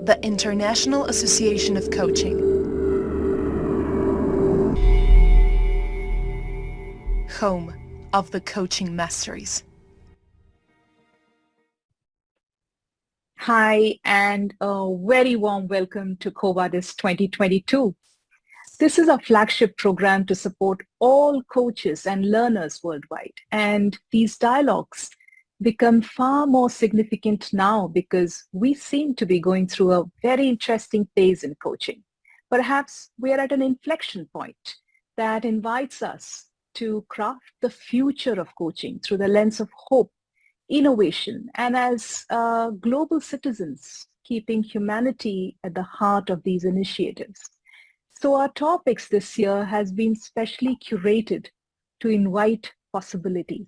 the International Association of Coaching. Home of the coaching masteries. Hi, and a very warm welcome to Vadis 2022. This is a flagship program to support all coaches and learners worldwide. And these dialogues become far more significant now because we seem to be going through a very interesting phase in coaching. Perhaps we are at an inflection point that invites us to craft the future of coaching through the lens of hope, innovation, and as global citizens, keeping humanity at the heart of these initiatives. So our topics this year has been specially curated to invite possibilities.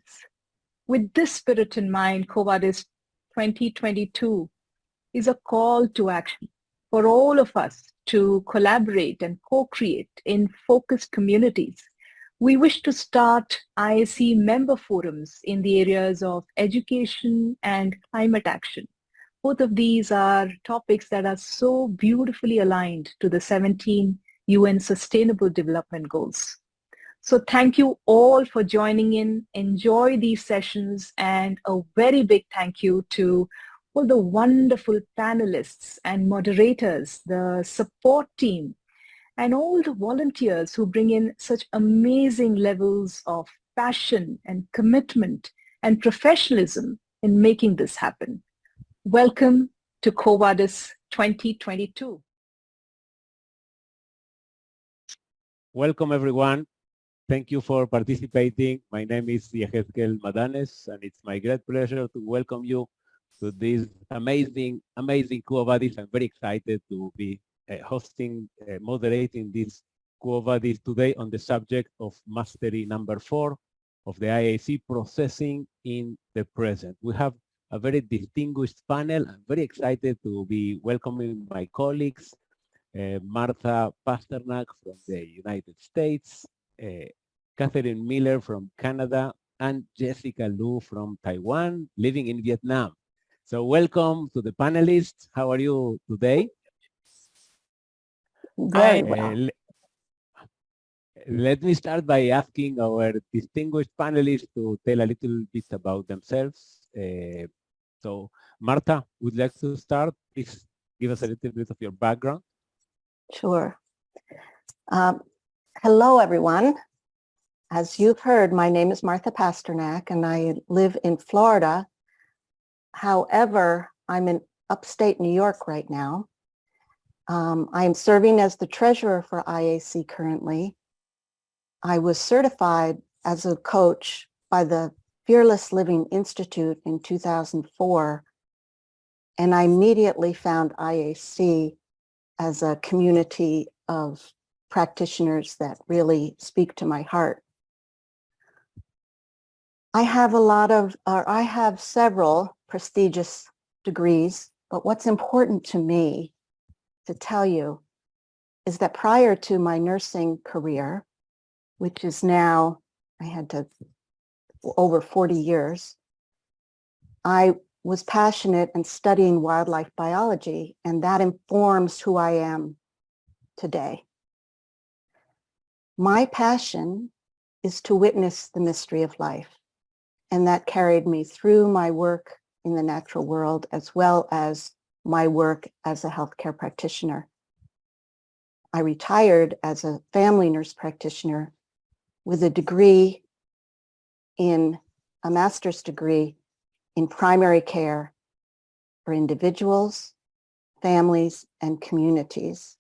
With this spirit in mind, Vadis 2022 is a call to action for all of us to collaborate and co-create in focused communities. We wish to start IAC member forums in the areas of education and climate action. Both of these are topics that are so beautifully aligned to the 17 UN Sustainable Development Goals. So thank you all for joining in. Enjoy these sessions, and a very big thank you to all the wonderful panelists and moderators, the support team, and all the volunteers who bring in such amazing levels of passion and commitment and professionalism in making this happen. Welcome to Vadis 2022. Welcome, everyone. Thank you for participating. My name is Yehezkel Madanes, and it's my great pleasure to welcome you to this amazing Vadis. I'm very excited to be moderating this Vadis today on the subject of Mastery number 4 of the IAC, Processing in the Present. We have a very distinguished panel. I'm very excited to be welcoming my colleagues, Martha Pasternak from the United States, Catherine Miller from Canada, and Jessica Lu from Taiwan, living in Vietnam. So welcome to the panelists. How are you today? Very well. Let me start by asking our distinguished panelists to tell a little bit about themselves. So Martha, would you like to start? Please give us a little bit of your background. Sure. Hello, everyone. As you've heard, my name is Martha Pasternak, and I live in Florida. However, I'm in upstate New York right now. I am serving as the treasurer for IAC currently. I was certified as a coach by the Fearless Living Institute in 2004, and I immediately found IAC as a community of practitioners that really speak to my heart. I have several prestigious degrees, but what's important to me to tell you is that prior to my nursing career, which is now, over 40 years, I was passionate in studying wildlife biology, and that informs who I am today. My passion is to witness the mystery of life, and that carried me through my work in the natural world as well as my work as a healthcare practitioner. I retired as a family nurse practitioner with a master's degree in primary care for individuals, families, and communities.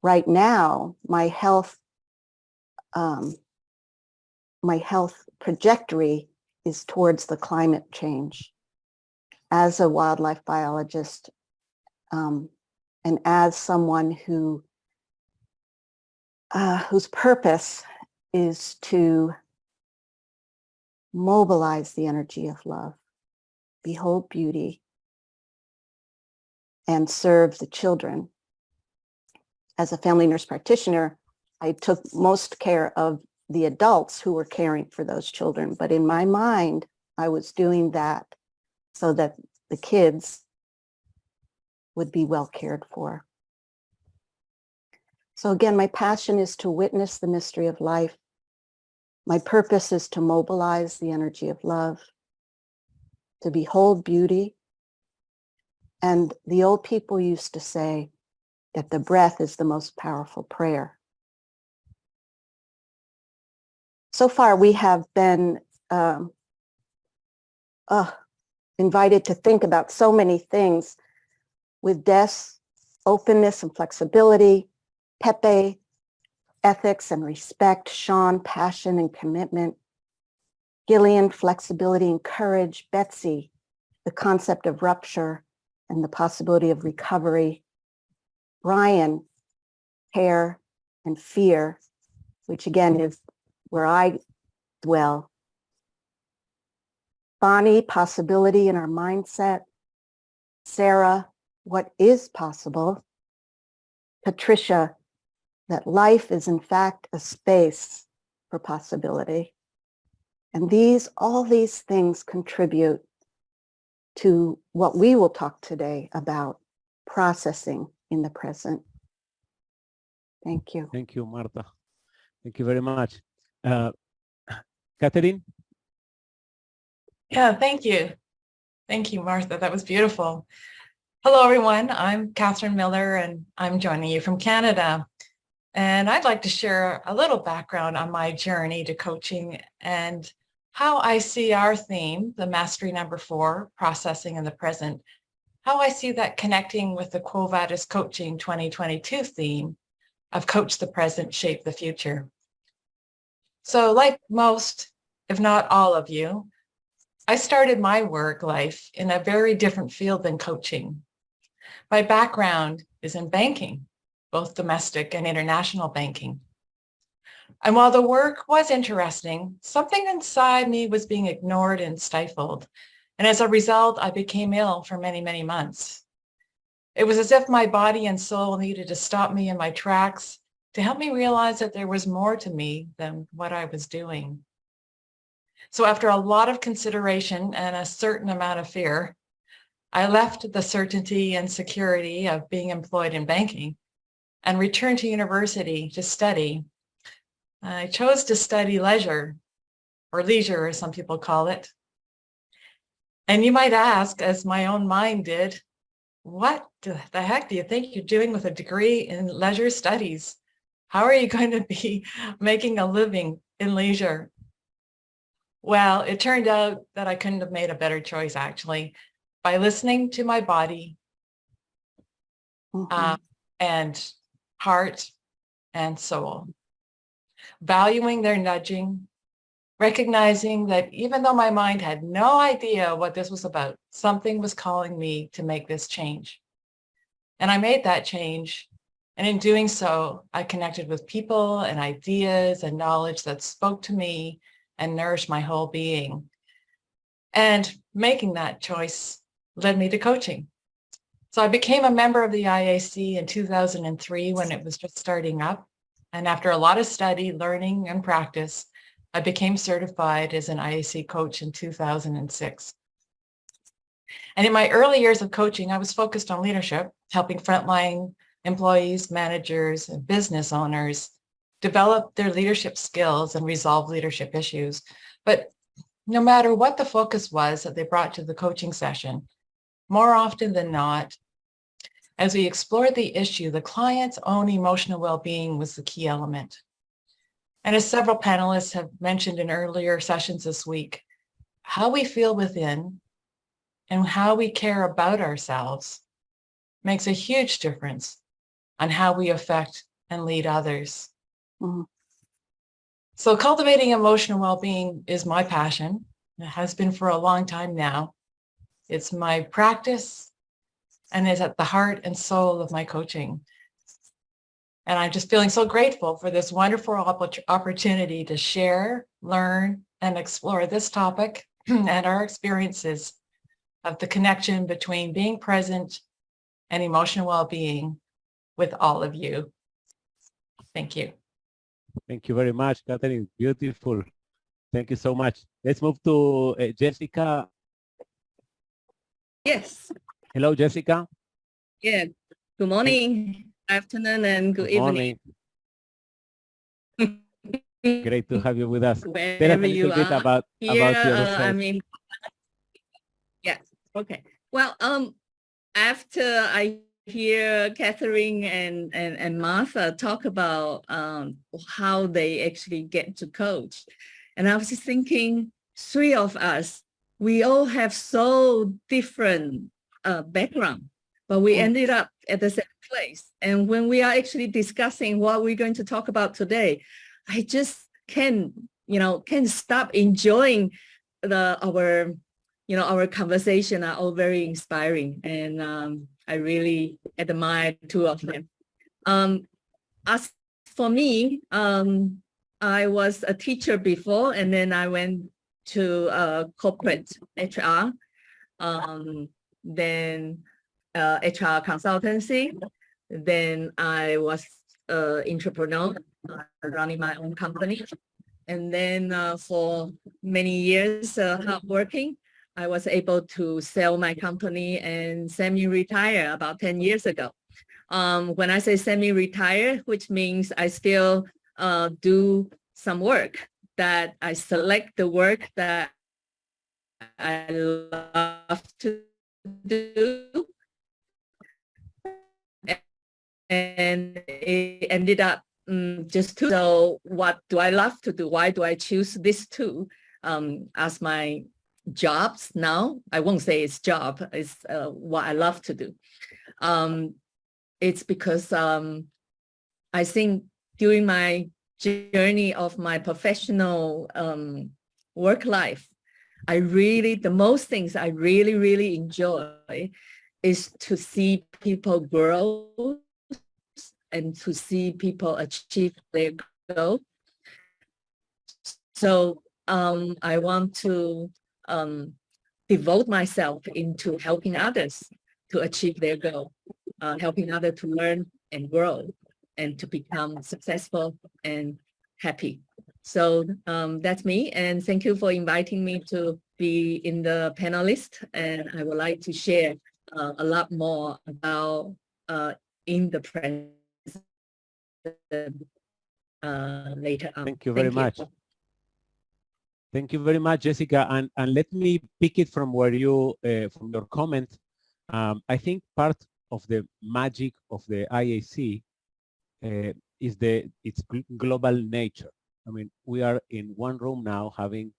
Right now, my health trajectory is towards the climate change. As a wildlife biologist, and as someone whose purpose is to mobilize the energy of love, behold beauty, and serve the children. As a family nurse practitioner, I took most care of the adults who were caring for those children. But in my mind, I was doing that so that the kids would be well cared for. So again, my passion is to witness the mystery of life. My purpose is to mobilize the energy of love, to behold beauty. And the old people used to say that the breath is the most powerful prayer. So far, we have been invited to think about so many things with Des, openness and flexibility, Pepe, ethics and respect, Sean, passion and commitment, Gillian, flexibility and courage, Betsy, the concept of rupture and the possibility of recovery, Brian, care and fear, which again is where I dwell, Bonnie, possibility in our mindset, Sarah, what is possible, Patricia, that life is in fact a space for possibility. And all these things contribute to what we will talk today about, processing in the present. Thank you. Thank you, Marta. Thank you very much. Catherine? Yeah, thank you. Thank you, Martha. That was beautiful. Hello, everyone. I'm Catherine Miller, and I'm joining you from Canada. And I'd like to share a little background on my journey to coaching and how I see our theme, the Mastery Number 4, Processing in the Present, how I see that connecting with the Quo Vadis Coaching 2022 theme of Coach the Present, Shape the Future. So like most, if not all of you, I started my work life in a very different field than coaching. My background is in banking, both domestic and international banking. And while the work was interesting, something inside me was being ignored and stifled. And as a result, I became ill for many, many months. It was as if my body and soul needed to stop me in my tracks to help me realize that there was more to me than what I was doing. So after a lot of consideration and a certain amount of fear, I left the certainty and security of being employed in banking and returned to university to study. I chose to study leisure, or leisure as some people call it. And you might ask, as my own mind did, what the heck do you think you're doing with a degree in leisure studies? How are you going to be making a living in leisure? Well, it turned out that I couldn't have made a better choice, actually, by listening to my body and heart and soul, valuing their nudging, recognizing that even though my mind had no idea what this was about, something was calling me to make this change. And I made that change. And in doing so, I connected with people and ideas and knowledge that spoke to me and nourished my whole being. And making that choice led me to coaching. So I became a member of the IAC in 2003 when it was just starting up. And after a lot of study, learning, and practice, I became certified as an IAC coach in 2006. And in my early years of coaching, I was focused on leadership, helping frontline employees, managers, and business owners develop their leadership skills and resolve leadership issues. But no matter what the focus was that they brought to the coaching session, more often than not, as we explored the issue, the client's own emotional well-being was the key element. And as several panelists have mentioned in earlier sessions this week, how we feel within and how we care about ourselves makes a huge difference on how we affect and lead others. Mm-hmm. So cultivating emotional well-being is my passion. It has been for a long time now. It's my practice and is at the heart and soul of my coaching. And I'm just feeling so grateful for this wonderful opportunity to share, learn, and explore this topic and our experiences of the connection between being present and emotional well-being with all of you. Thank you. Thank you very much, Catherine. Beautiful. Thank you so much. Let's move to Jessica. Yes. Hello, Jessica. Yeah. Good morning, afternoon, and good evening. Morning. Great to have you with us. Tell us a Wherever you little bit are. about yourself. I mean, yes. Okay. Well, after I hear Catherine and Martha talk about how they actually get to coach, and I was just thinking, three of us, we all have so different background, but we ended up at the same place. And when we are actually discussing what we're going to talk about today, I just can't stop enjoying our conversation are all very inspiring, and I really admire two of them. As for me, I was a teacher before, and then I went to corporate HR, then HR consultancy. Then I was an entrepreneur, running my own company. And then for many years hardworking, I was able to sell my company and semi-retire about 10 years ago. When I say semi-retire, which means I still do some work, that I select the work that I love to do. And it ended up just two. So what do I love to do? Why do I choose these two as my jobs now? I won't say it's job, it's what I love to do. It's because I think during my journey of my professional work life, the most things I really enjoy is to see people grow and to see people achieve their goal. So I want to devote myself into helping others to achieve their goal, helping others to learn and grow and to become successful and happy. So that's me, and thank you for inviting me to be in the panelist, and I would like to share a lot more about in the present later on. Thank you very much. Thank you very much, Jessica. And let me pick it from where from your comment. I think part of the magic of the IAC is its global nature. I mean, we are in one room now having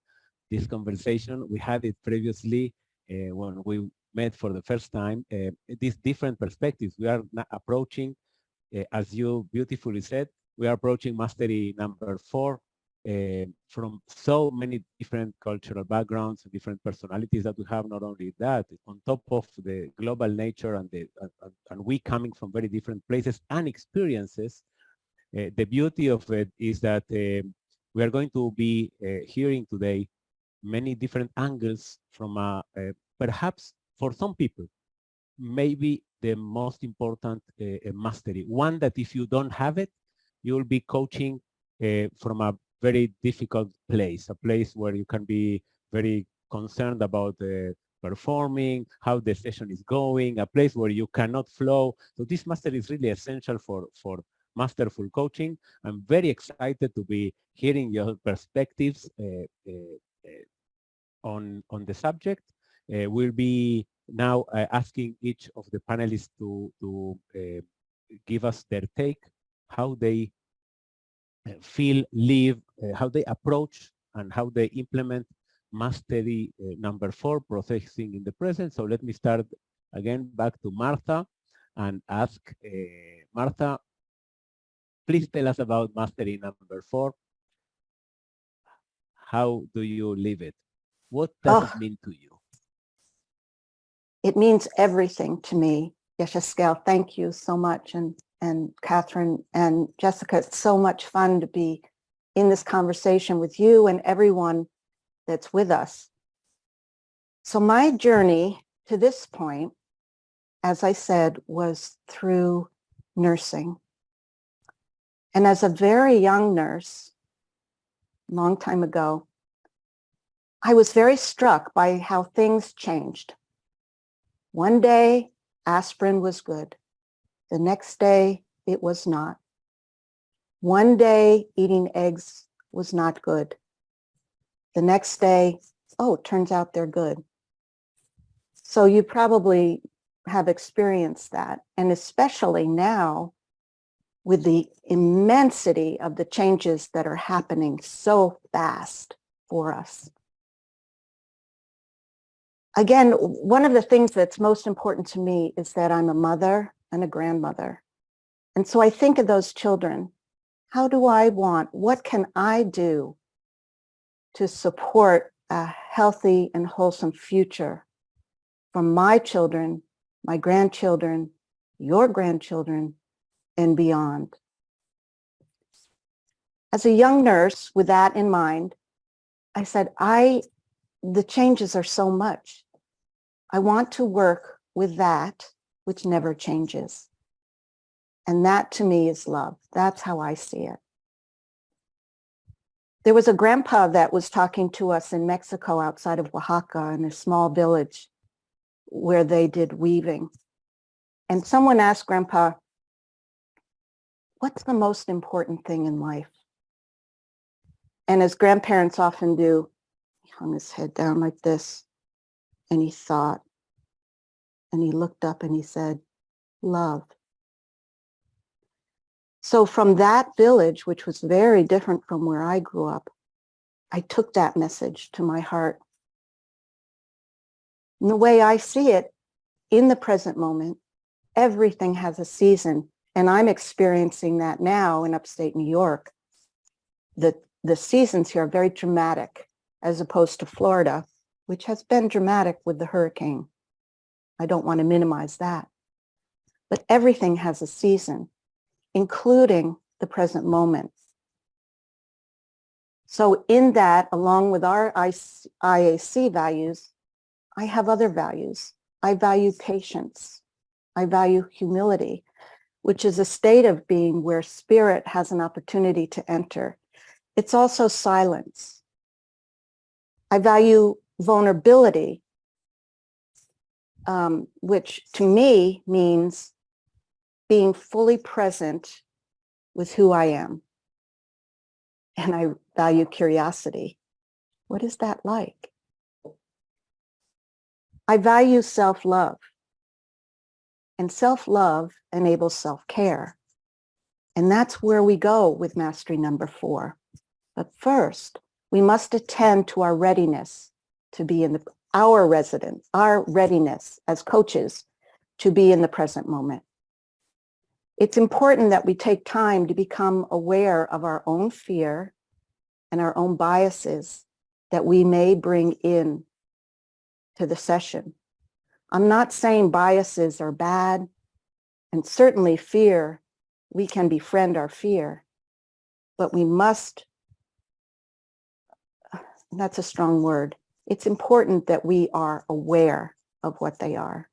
this conversation. We had it previously when we met for the first time. These different perspectives. We are approaching, as you beautifully said, we are approaching mastery number 4 from so many different cultural backgrounds, different personalities that we have. Not only that, on top of the global nature and we coming from very different places and experiences, the beauty of it is that we are going to be hearing today many different angles from perhaps for some people, maybe the most important mastery. One that if you don't have it, you'll be coaching from a very difficult place, a place where you can be very concerned about performing, how the session is going, a place where you cannot flow. So this mastery is really essential for masterful coaching. I'm very excited to be hearing your perspectives on the subject. We'll be now asking each of the panelists to give us their take, how they feel, live, how they approach, and how they implement mastery number 4, processing in the present. So let me start again back to Martha and ask Martha, please tell us about mastery number 4. How do you live it? What does it mean to you? It means everything to me. Yeshaskel, thank you so much. And Catherine and Jessica, it's so much fun to be in this conversation with you and everyone that's with us. So my journey to this point, as I said, was through nursing. And as a very young nurse, long time ago, I was very struck by how things changed. One day, aspirin was good. The next day, it was not. One day, eating eggs was not good. The next day, oh, it turns out they're good. So you probably have experienced that. And especially now, with the immensity of the changes that are happening so fast for us. Again, one of the things that's most important to me is that I'm a mother and a grandmother. And so I think of those children. How do I want, what can I do to support a healthy and wholesome future for my children, my grandchildren, your grandchildren, and beyond? As a young nurse, with that in mind, I said, the changes are so much. I want to work with that which never changes. And that to me is love. That's how I see it. There was a grandpa that was talking to us in Mexico outside of Oaxaca in a small village where they did weaving. And someone asked Grandpa, what's the most important thing in life? And as grandparents often do, he hung his head down like this, and he thought, and he looked up and he said, love. So from that village, which was very different from where I grew up, I took that message to my heart. And the way I see it, in the present moment, everything has a season. And I'm experiencing that now in upstate New York. The seasons here are very dramatic, as opposed to Florida, which has been dramatic with the hurricane. I don't want to minimize that. But everything has a season, including the present moment. So in that, along with our IAC values, I have other values. I value patience. I value humility, which is a state of being where spirit has an opportunity to enter. It's also silence. I value vulnerability, which to me means being fully present with who I am. And I value curiosity. What is that like? I value self-love. And self-love enables self-care. And that's where we go with mastery number 4. But first, we must attend to our readiness to be in our readiness as coaches to be in the present moment. It's important that we take time to become aware of our own fear and our own biases that we may bring in to the session. I'm not saying biases are bad, and certainly fear, we can befriend our fear, but we must, that's a strong word. It's important that we are aware of what they are.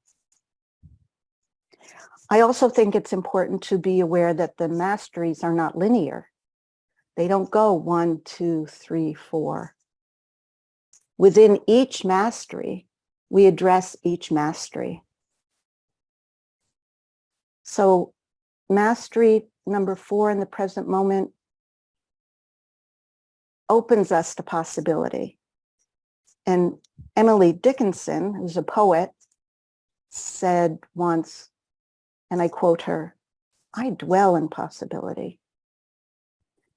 I also think it's important to be aware that the masteries are not linear. They don't go 1, 2, 3, 4. Within each mastery, we address each mastery. So mastery number 4 in the present moment opens us to possibility. And Emily Dickinson, who's a poet, said once, and I quote her, I dwell in possibility.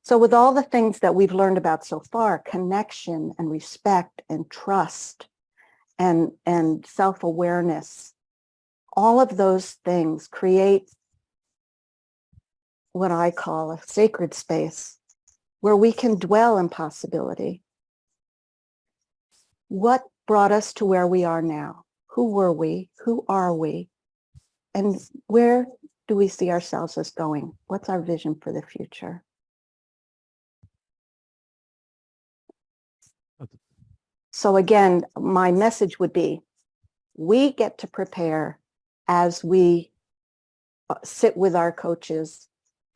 So with all the things that we've learned about so far, connection and respect and trust and self-awareness, all of those things create what I call a sacred space where we can dwell in possibility. What brought us to where we are now? Who were we? Who are we? And where do we see ourselves as going? What's our vision for the future? So again, my message would be, we get to prepare as we sit with our coaches,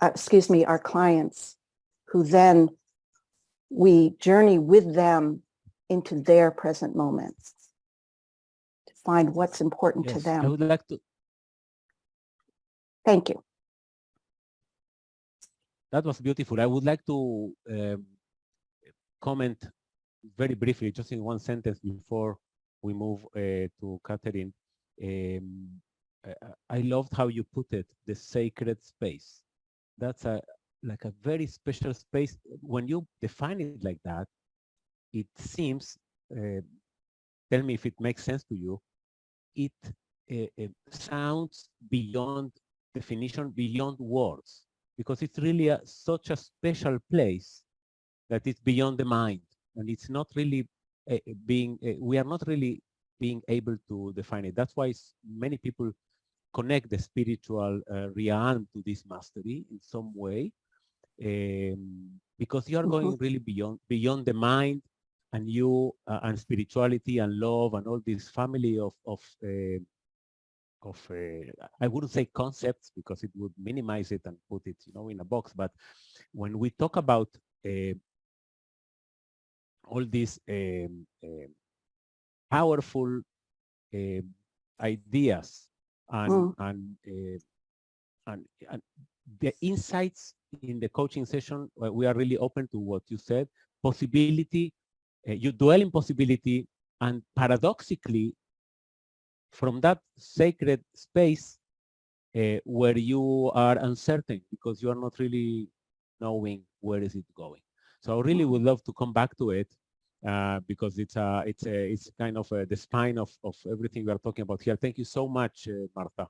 our clients, who then we journey with them into their present moments to find what's important to Yes, them. I would like to Thank you. That was beautiful. I would like to comment very briefly, just in one sentence before we move to Catherine. I loved how you put it, the sacred space. That's like a very special space. When you define it like that, it seems, tell me if it makes sense to you, it sounds beyond definition, beyond words, because it's really such a special place that it's beyond the mind, and it's not really we are not really being able to define it. That's why many people connect the spiritual realm to this mastery in some way, because you are going really beyond the mind, and you and spirituality and love and all this family of I wouldn't say concepts, because it would minimize it and put it, in a box. But when we talk about all these powerful ideas and the insights in the coaching session, we are really open to what you said. Possibility, you dwell in possibility, and paradoxically, from that sacred space where you are uncertain because you are not really knowing where is it going. So I really would love to come back to it because it's kind of the spine of everything we are talking about here. Thank you so much, Martha.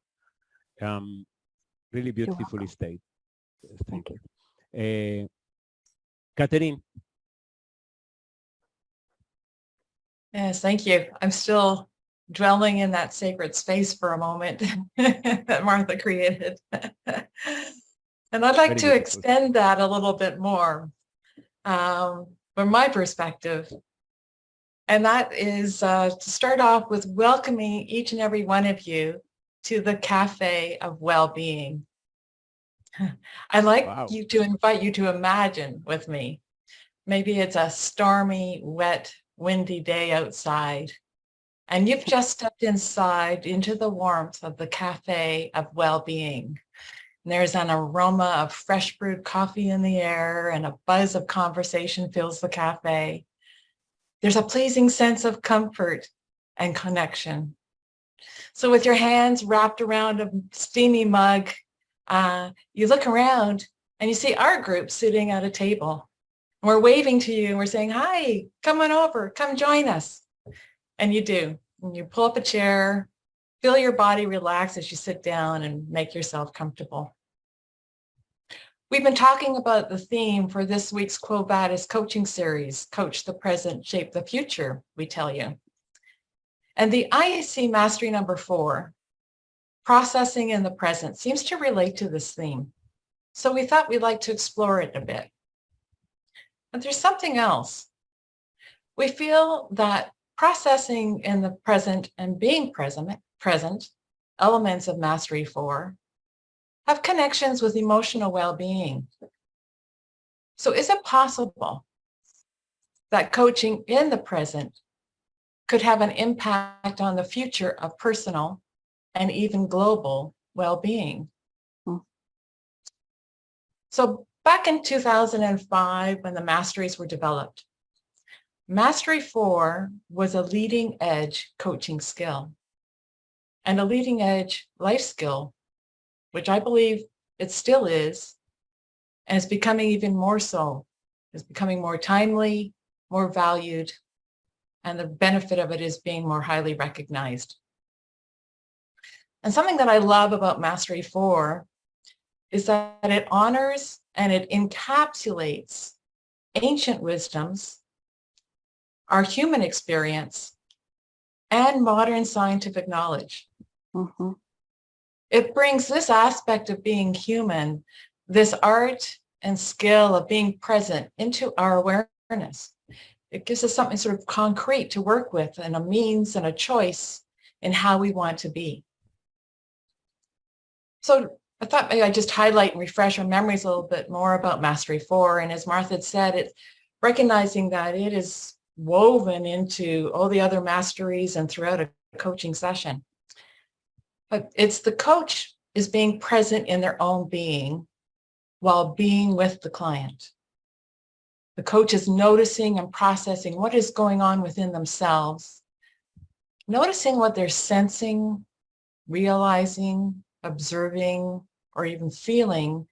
Really beautifully stated. Thank you. Catherine. Yes, thank you. I'm still dwelling in that sacred space for a moment that Martha created. And I'd like to extend that a little bit more from my perspective. And that is to start off with welcoming each and every one of you to the Cafe of Well-Being. I'd like you to invite you to imagine with me. Maybe it's a stormy, wet, windy day outside, and you've just stepped inside into the warmth of the Cafe of Well-Being. And there's an aroma of fresh brewed coffee in the air, and a buzz of conversation fills the cafe. There's a pleasing sense of comfort and connection. So with your hands wrapped around a steamy mug, you look around and you see our group sitting at a table. We're waving to you and we're saying, hi, come on over, come join us. And you do. And you pull up a chair, feel your body relax as you sit down and make yourself comfortable. We've been talking about the theme for this week's Quo Vadis coaching series, Coach the Present, Shape the Future, we tell you. And the IAC Mastery number 4, Processing in the Present, seems to relate to this theme. So we thought we'd like to explore it a bit. But there's something else. We feel that processing in the present and being present, elements of Mastery 4, have connections with emotional well-being. So is it possible that coaching in the present could have an impact on the future of personal and even global well-being? So back in 2005, when the Masteries were developed, Mastery 4 was a leading edge coaching skill and a leading edge life skill, which I believe it still is, and it's becoming even more so. It's becoming more timely, more valued, and the benefit of it is being more highly recognized. And something that I love about Mastery 4 is that it honors and it encapsulates ancient wisdoms, our human experience, and modern scientific knowledge. It brings this aspect of being human, this art and skill of being present, into our awareness. It gives us something sort of concrete to work with and a means and a choice in how we want to be. So I thought maybe I'd just highlight and refresh our memories a little bit more about Mastery 4. And as Martha had said, it's recognizing that it is woven into all the other masteries and throughout a coaching session. But it's the coach is being present in their own being while being with the client. The coach is noticing and processing what is going on within themselves, noticing what they're sensing, realizing, observing, or even feeling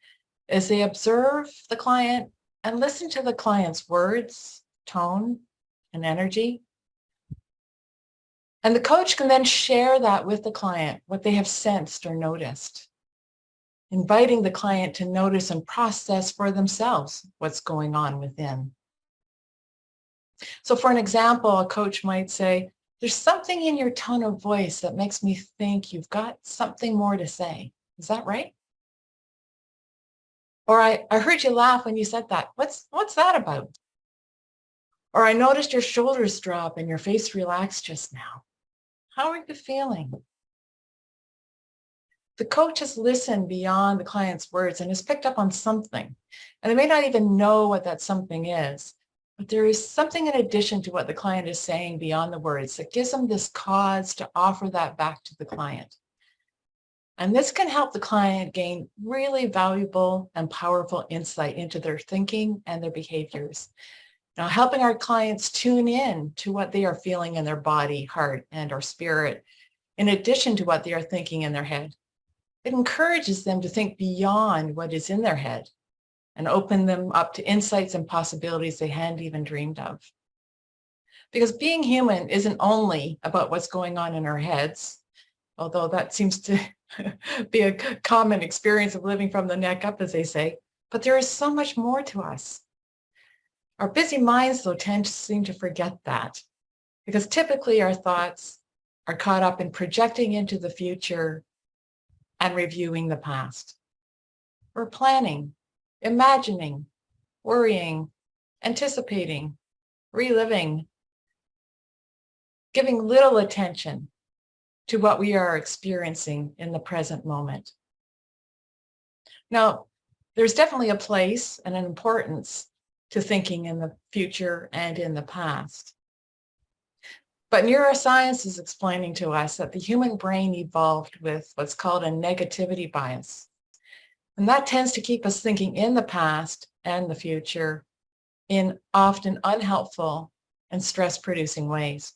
as they observe the client and listen to the client's words, tone, and energy. And the coach can then share that with the client, what they have sensed or noticed, inviting the client to notice and process for themselves what's going on within. So for an example, a coach might say, there's something in your tone of voice that makes me think you've got something more to say. Is that right? Or I heard you laugh when you said that. What's that about? Or I noticed your shoulders drop and your face relaxed just now. How are you feeling? The coach has listened beyond the client's words and has picked up on something. And they may not even know what that something is, but there is something in addition to what the client is saying beyond the words that gives them this cause to offer that back to the client. And this can help the client gain really valuable and powerful insight into their thinking and their behaviors. Now, helping our clients tune in to what they are feeling in their body, heart, and or spirit, in addition to what they are thinking in their head. It encourages them to think beyond what is in their head and open them up to insights and possibilities they hadn't even dreamed of. Because being human isn't only about what's going on in our heads, although that seems to be a common experience of living from the neck up, as they say, but there is so much more to us. Our busy minds, though, tend to seem to forget that, because typically our thoughts are caught up in projecting into the future and reviewing the past. We're planning, imagining, worrying, anticipating, reliving, giving little attention to what we are experiencing in the present moment. Now, there's definitely a place and an importance to thinking in the future and in the past. But neuroscience is explaining to us that the human brain evolved with what's called a negativity bias. And that tends to keep us thinking in the past and the future in often unhelpful and stress-producing ways.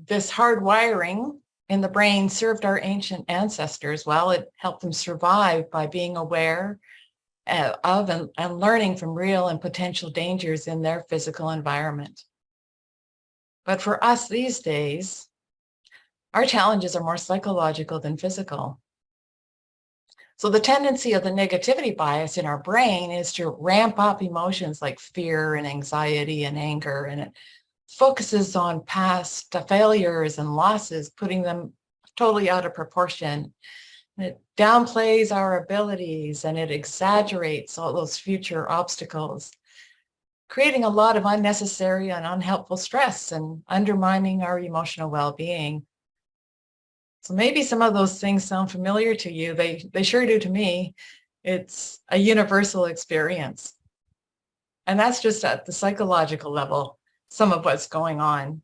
This hardwiring in the brain served our ancient ancestors well. It helped them survive by being aware of and learning from real and potential dangers in their physical environment. But for us these days, our challenges are more psychological than physical. So the tendency of the negativity bias in our brain is to ramp up emotions like fear and anxiety and anger, and it focuses on past failures and losses, putting them totally out of proportion. It downplays our abilities and it exaggerates all those future obstacles, creating a lot of unnecessary and unhelpful stress and undermining our emotional well-being. So maybe some of those things sound familiar to you. They sure do to me. It's a universal experience. And that's just at the psychological level, some of what's going on.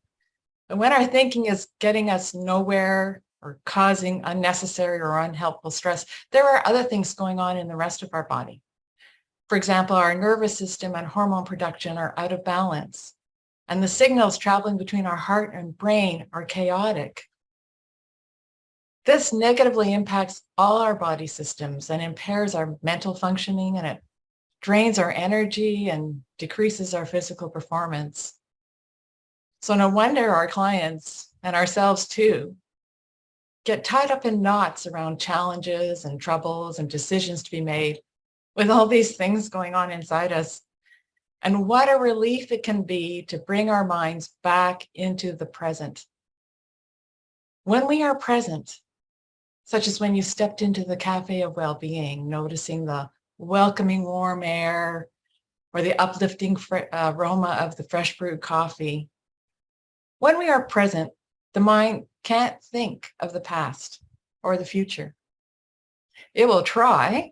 And when our thinking is getting us nowhere or causing unnecessary or unhelpful stress, there are other things going on in the rest of our body. For example, our nervous system and hormone production are out of balance, and the signals traveling between our heart and brain are chaotic. This negatively impacts all our body systems and impairs our mental functioning, and it drains our energy and decreases our physical performance. So no wonder our clients and ourselves too get tied up in knots around challenges and troubles and decisions to be made with all these things going on inside us. And what a relief it can be to bring our minds back into the present. When we are present, such as when you stepped into the cafe of well-being, noticing the welcoming warm air or the uplifting aroma of the fresh brewed coffee. When we are present, the mind can't think of the past or the future. It will try,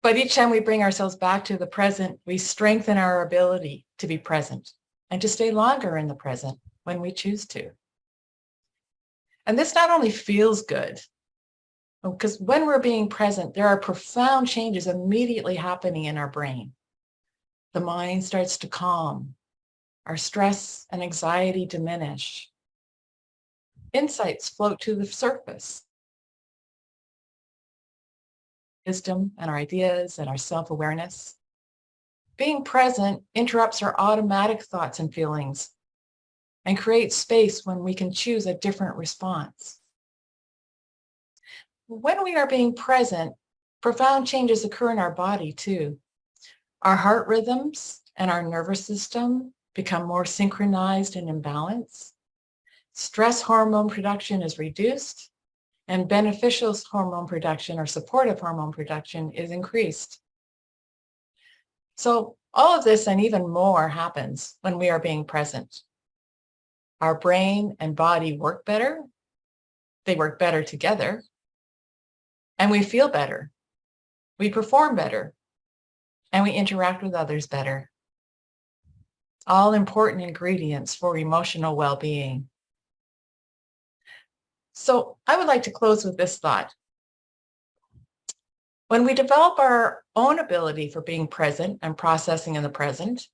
but each time we bring ourselves back to the present, we strengthen our ability to be present and to stay longer in the present when we choose to. And this not only feels good, Because when we're being present, there are profound changes immediately happening in our brain. The mind starts to calm. Our stress and anxiety diminish. Insights float to the surface. Wisdom and our ideas and our self-awareness. Being present interrupts our automatic thoughts and feelings and creates space when we can choose a different response. When we are being present, profound changes occur in our body too. Our heart rhythms and our nervous system become more synchronized and in balance. Stress hormone production is reduced, and beneficial hormone production or supportive hormone production is increased. So all of this and even more happens when we are being present. Our brain and body work better. They work better together. And we feel better. We perform better. And we interact with others better. All important ingredients for emotional well-being. So I would like to close with this thought. When we develop our own ability for being present and processing in the present,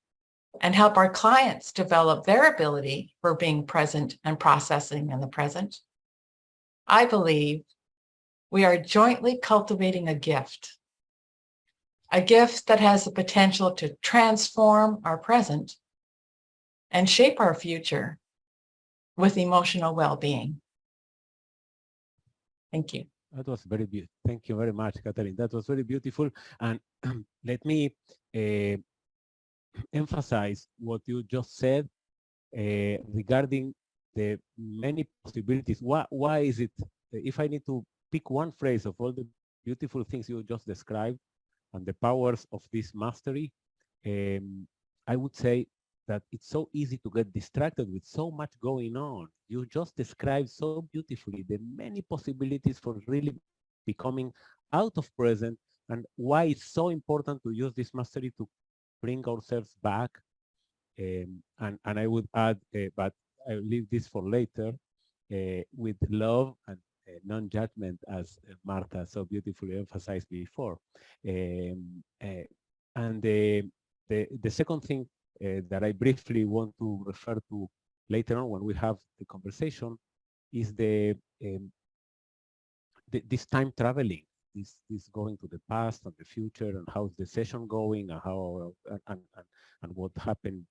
and help our clients develop their ability for being present and processing in the present, I believe we are jointly cultivating a gift that has the potential to transform our present and shape our future with emotional well-being. Thank you. That was very beautiful. Thank you very much, Catherine. That was very beautiful. And let me emphasize what you just said regarding the many possibilities. Why is it, if I need to pick one phrase of all the beautiful things you just described and the powers of this mastery, I would say that it's so easy to get distracted with so much going on. You just described so beautifully the many possibilities for really becoming out of present, and why it's so important to use this mastery to bring ourselves back. And I would add, but I'll leave this for later, with love and non-judgment, as Martha so beautifully emphasized before. And the second thing that I briefly want to refer to later on when we have the conversation is this time traveling, this going to the past and the future, and how's the session going, and how and what happened,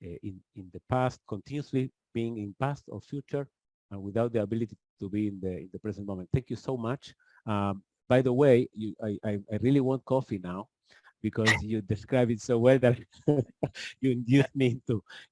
in the past, continuously being in past or future, and without the ability to be in the present moment. Thank you so much. By the way, I really want coffee now, because you describe it so well that you induced me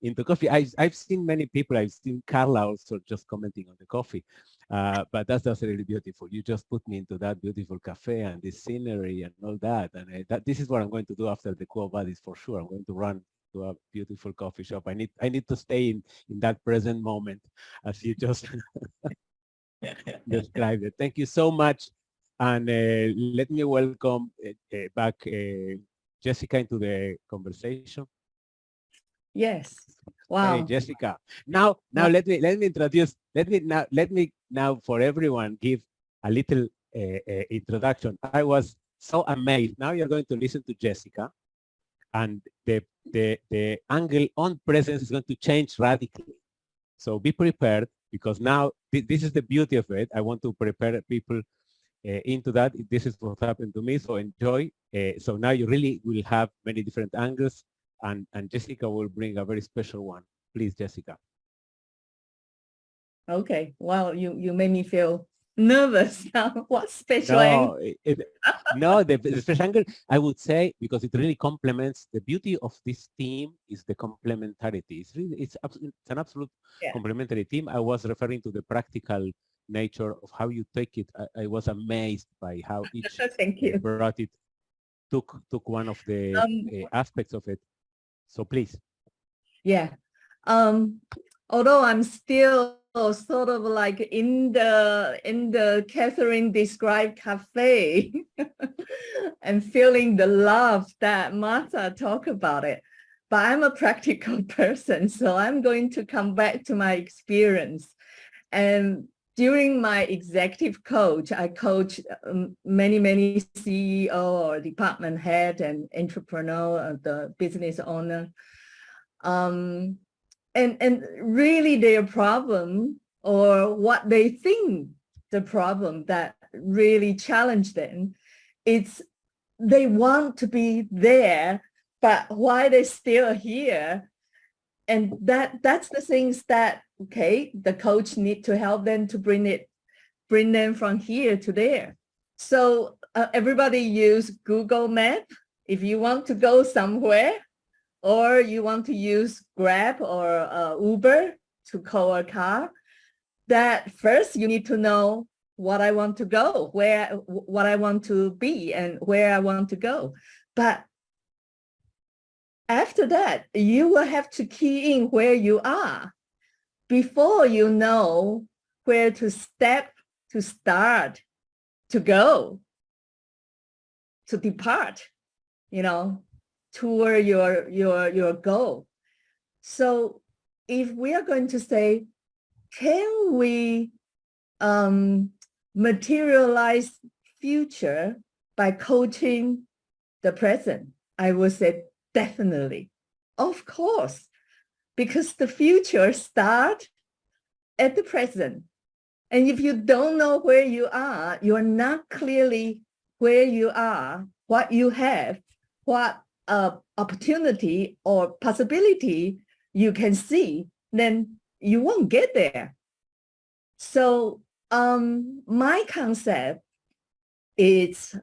into coffee. I've seen many people. I've seen Carla also just commenting on the coffee, but that's really beautiful. You just put me into that beautiful cafe and the scenery and all that. And this is what I'm going to do after the Quo Vadis for sure. I'm going to run to a beautiful coffee shop. I need to stay in that present moment, as you just described it. Thank you so much. And let me welcome back Jessica into the conversation. Yes. Wow. Hey, Jessica. Now let me introduce. Let me now for everyone give a little introduction. I was so amazed. Now you're going to listen to Jessica, and the angle on presence is going to change radically. So be prepared, because now this is the beauty of it. I want to prepare people into that. This is what happened to me, so enjoy. So now you really will have many different angles, and Jessica will bring a very special one. Please, Jessica. Okay. Well, you made me feel nervous now. What special angle? No, the special angle, I would say, because it really complements. The beauty of this team is the complementarity. It's an absolute complementary team. I was referring to the practical nature of how you take it. I was amazed by how each Thank you. brought it, took one of the aspects of it. So please. Yeah. Although I'm still sort of like in the Catherine described cafe and feeling the love that Martha talked about it. But I'm a practical person, so I'm going to come back to my experience. And during my executive coach, I coach many CEO or department head and entrepreneur, the business owner. And really their problem or what they think the problem that really challenged them, it's they want to be there, but why they still here? And that's the things that, okay, the coach need to help them to bring them from here to there. So everybody use Google Map if you want to go somewhere, or you want to use Grab or Uber to call a car. That first you need to know what I want to go, what I want to be and where I want to go. But after that, you will have to key in where you are before you know where to step, to start, to go, to depart, toward your goal. So if we are going to say, can we materialize future by coaching the present? I would say definitely, of course, because the future starts at the present. And if you don't know where you are not clearly where you are, what you have, what opportunity or possibility you can see, then you won't get there. So my concept is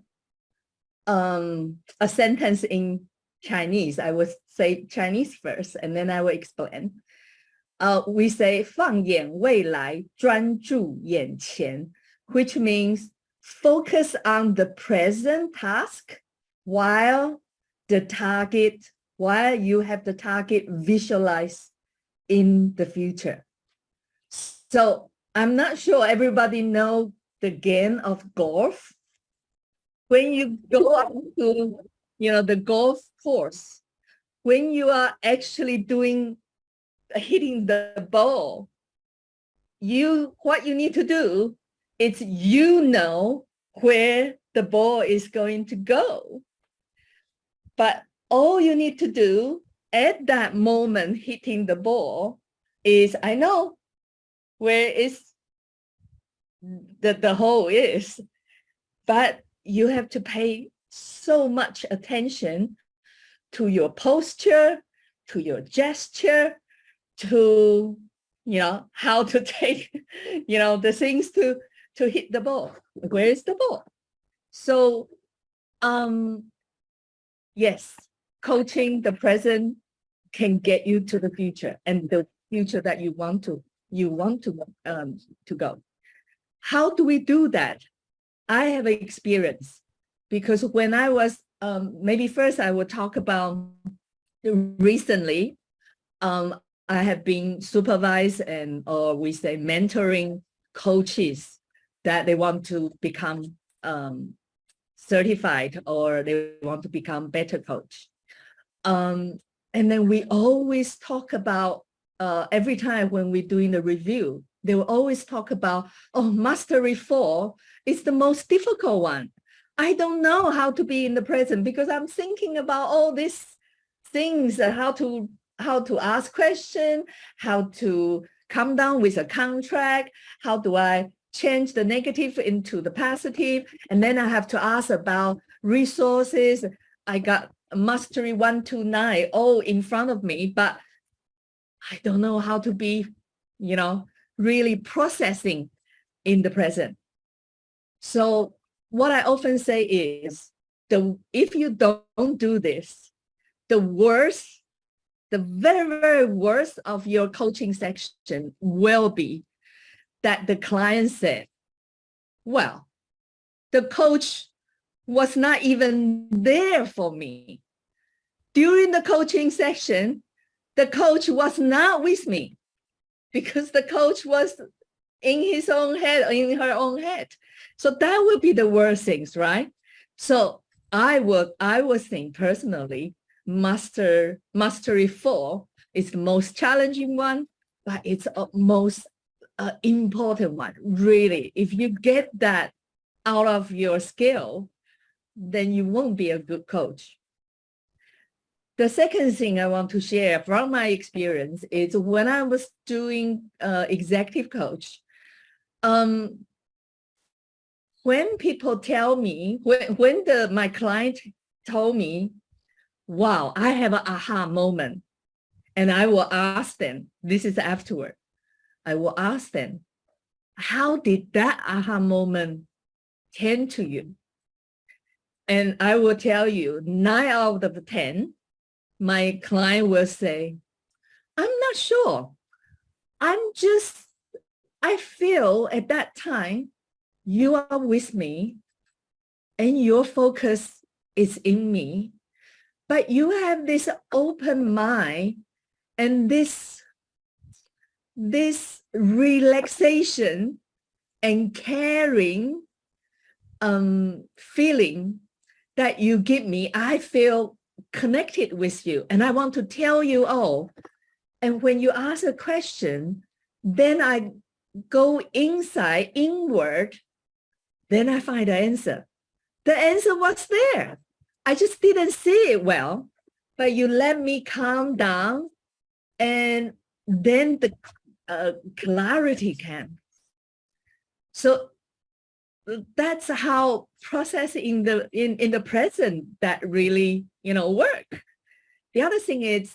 a sentence in Chinese. I will say Chinese first, and then I will explain. We say 放眼未来，专注眼前, which means focus on the present task while you have the target visualized in the future. So I'm not sure everybody know the game of golf. When you go up to, the golf course, when you are actually hitting the ball, what you need to do is where the ball is going to go. But all you need to do at that moment hitting the ball is, I know where is the hole is, but you have to pay so much attention to your posture, to your gesture, to how to take the things to hit the ball. Where is the ball? So yes, coaching the present can get you to the future and the future that you want to go. How do we do that? I have experience, because when I was maybe first I will talk about recently. I have been supervised or we say mentoring coaches that they want to become certified or they want to become better coach. And then we always talk about, every time when we're doing the review, they will always talk about, mastery 4 is the most difficult one. I don't know how to be in the present because I'm thinking about all these things, how to ask questions, how to come down with a contract, how do I change the negative into the positive, and then I have to ask about resources. I got mastery 1 to 9 all in front of me, but I don't know how to be, really processing in the present. So what I often say is, if you don't do this, the very, very worst of your coaching section will be that the client said, well, the coach was not even there for me. During the coaching session, the coach was not with me because the coach was in his own head, in her own head. So that would be the worst things, right? So I would think personally, mastery 4 is the most challenging one, but it's most an important one, really. If you get that out of your skill, then you won't be a good coach. The second thing I want to share from my experience is when I was doing executive coach, when people tell me, when my client told me, wow, I have an aha moment, and I will ask them, this is afterward, I will ask them, how did that aha moment came to you? And I will tell you, 9 out of 10, my client will say, I'm not sure. I feel at that time, you are with me and your focus is in me, but you have this open mind and this relaxation and caring feeling that you give me. I feel connected with you and I want to tell you all. And when you ask a question, then I go inward, then I find the answer. The answer was there. I just didn't see it well, but you let me calm down, and then the clarity came. So that's how process in the present that really, work. The other thing is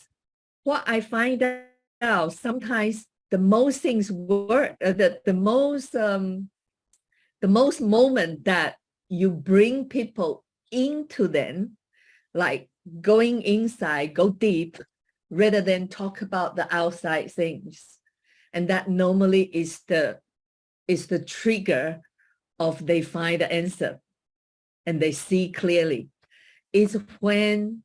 what I find out sometimes the most things work, the most moment that you bring people into them, like going inside, go deep, rather than talk about the outside things. And that normally is the trigger of they find the answer and they see clearly. It's when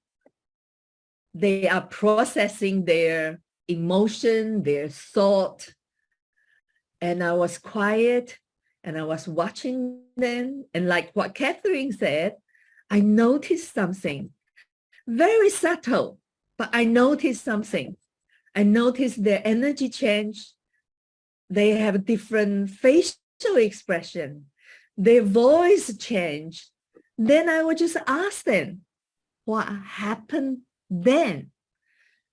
they are processing their emotion, their thought. And I was quiet and I was watching them. And like what Catherine said, I noticed something very subtle, but I noticed something. I noticed their energy change. They have a different facial expression. Their voice changed. Then I would just ask them, what happened then?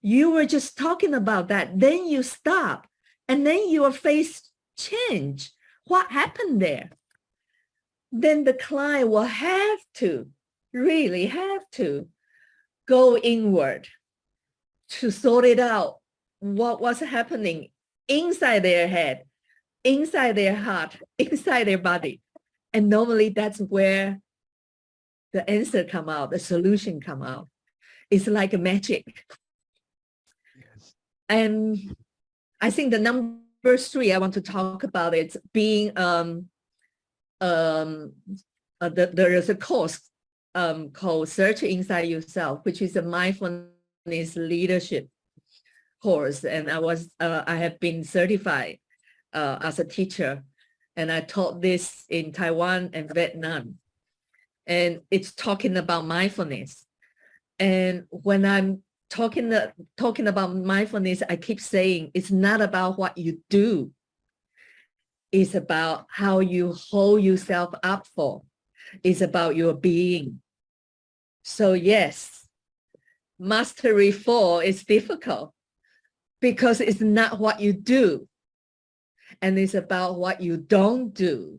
You were just talking about that. Then you stop. And then your face changed. What happened there? Then the client will have to, really have to, go inward to sort it out. What was happening inside their head, inside their heart, inside their body. And normally that's where the answer come out, the solution come out. It's like a magic. Yes. And I think the number 3 I want to talk about is being there is a course called Search Inside Yourself, which is a mindfulness leadership course. And I have been certified as a teacher, and I taught this in Taiwan and Vietnam. And it's talking about mindfulness. And when I'm talking about mindfulness, I keep saying it's not about what you do. It's about how you hold yourself up for. It's about your being. So yes, mastery 4 is difficult because it's not what you do. And it's about what you don't do.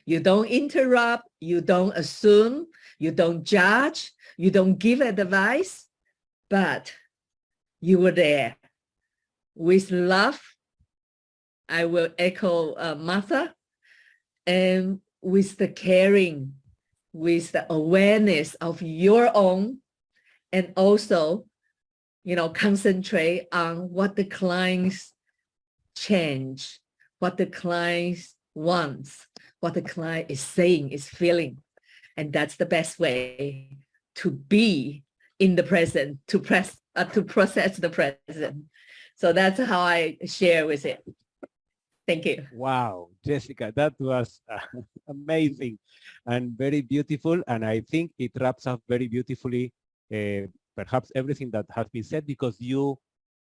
You don't interrupt, you don't assume, you don't judge, you don't give advice, but you were there with love. I will echo Martha, and with the caring, with the awareness of your own, and also, concentrate on what the clients change, what the clients wants, what the client is saying, is feeling. And that's the best way to be in the present, to process the present. So that's how I share with it. Thank you. Wow, Jessica, that was amazing and very beautiful. And I think it wraps up very beautifully, perhaps everything that has been said, because you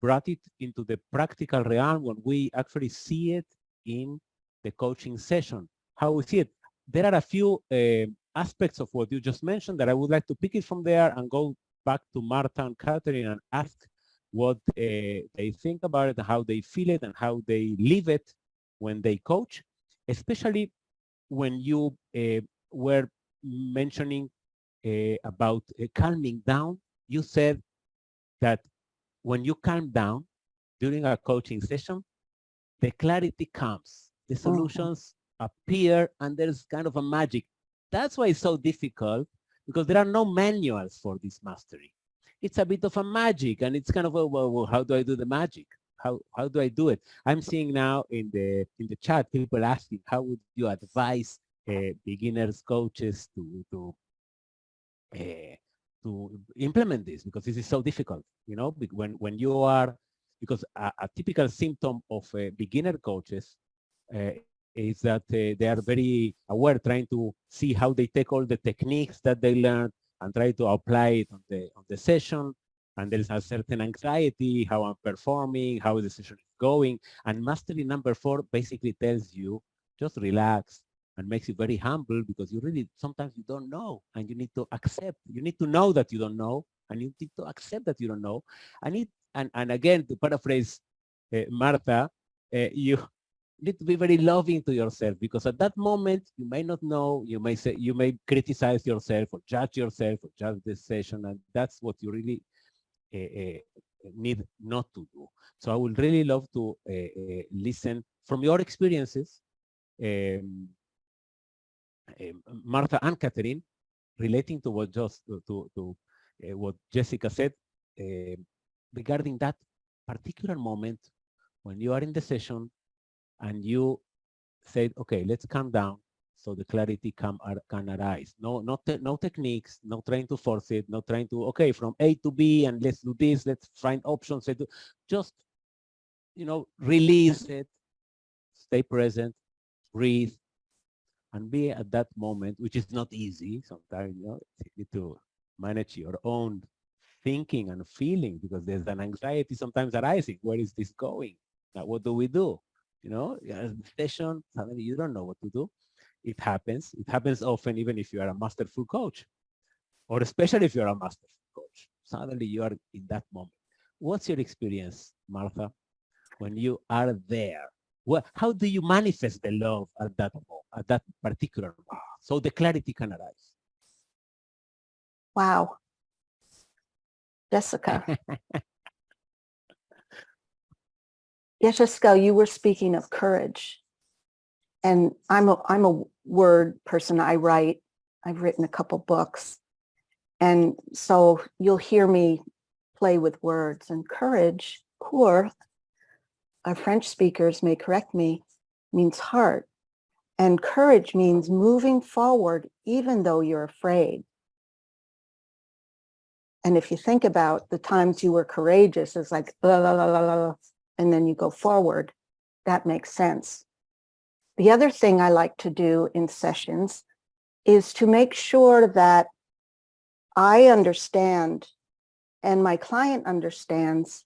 brought it into the practical realm when we actually see it in the coaching session. How we see it. There are a few aspects of what you just mentioned that I would like to pick it from there and go back to Martha and Catherine and ask what they think about it, how they feel it, and how they live it when they coach, especially when you were mentioning about calming down. You said that when you calm down during a coaching session, the clarity comes, the solutions appear, and there's kind of a magic. That's why it's so difficult, because there are no manuals for this mastery. It's a bit of a magic, and it's kind of a, well, how do I do the magic? How do I do it? I'm seeing now in the chat people asking, how would you advise beginners, coaches to implement this, because this is so difficult, you know, when you are, because a typical symptom of beginner coaches is that they are very aware, trying to see how they take all the techniques that they learned and try to apply it on the session. And there is a certain anxiety, how I'm performing, how the session is going. And mastery number 4 basically tells you, just relax, and makes you very humble, because you really, sometimes you don't know, and you need to accept, you need to know that you don't know, and you need to accept that you don't know. And again, to paraphrase Martha, you need to be very loving to yourself, because at that moment you may not know, you may say, you may criticize yourself or judge the session, and that's what you really need not to do. So I would really love to listen from your experiences, Martha and Catherine, relating to what what Jessica said, regarding that particular moment when you are in the session and you said, okay, let's calm down so the clarity can arise. No techniques, no trying to force it, no trying to, okay, from A to B and let's do this, let's find options. Just, you know, release it, stay present, breathe, and be at that moment, which is not easy sometimes. You know, you need to manage your own thinking and feeling, because there's an anxiety sometimes arising. Where is this going? Now, what do we do? You know, the session, suddenly you don't know what to do. It happens. It happens often, even if you are a masterful coach, or especially if you're a masterful coach. Suddenly you are in that moment. What's your experience, Martha, when you are there? Well, how do you manifest the love at that particular moment, so the clarity can arise? Wow. Jessica. Jessica, you were speaking of courage. And I'm a word person. I write. I've written a couple books. And so you'll hear me play with words. And courage, cour, our French speakers may correct me, means heart. And courage means moving forward even though you're afraid. And if you think about the times you were courageous, it's like, la, la, la, la, la, and then you go forward. That makes sense. The other thing I like to do in sessions is to make sure that I understand and my client understands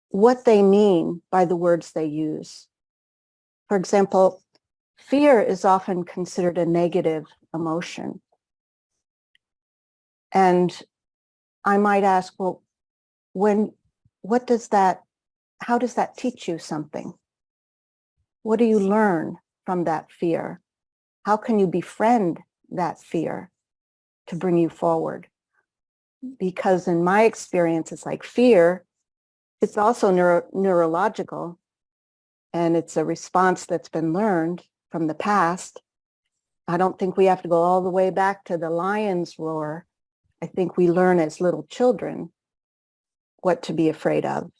what they mean by the words they use. For example, fear is often considered a negative emotion. And I might ask, well, how does that teach you something? What do you learn from that fear? How can you befriend that fear to bring you forward? Because in my experience, it's like fear, it's also neurological, and it's a response that's been learned from the past. I don't think we have to go all the way back to the lion's roar. I think we learn as little children what to be afraid of.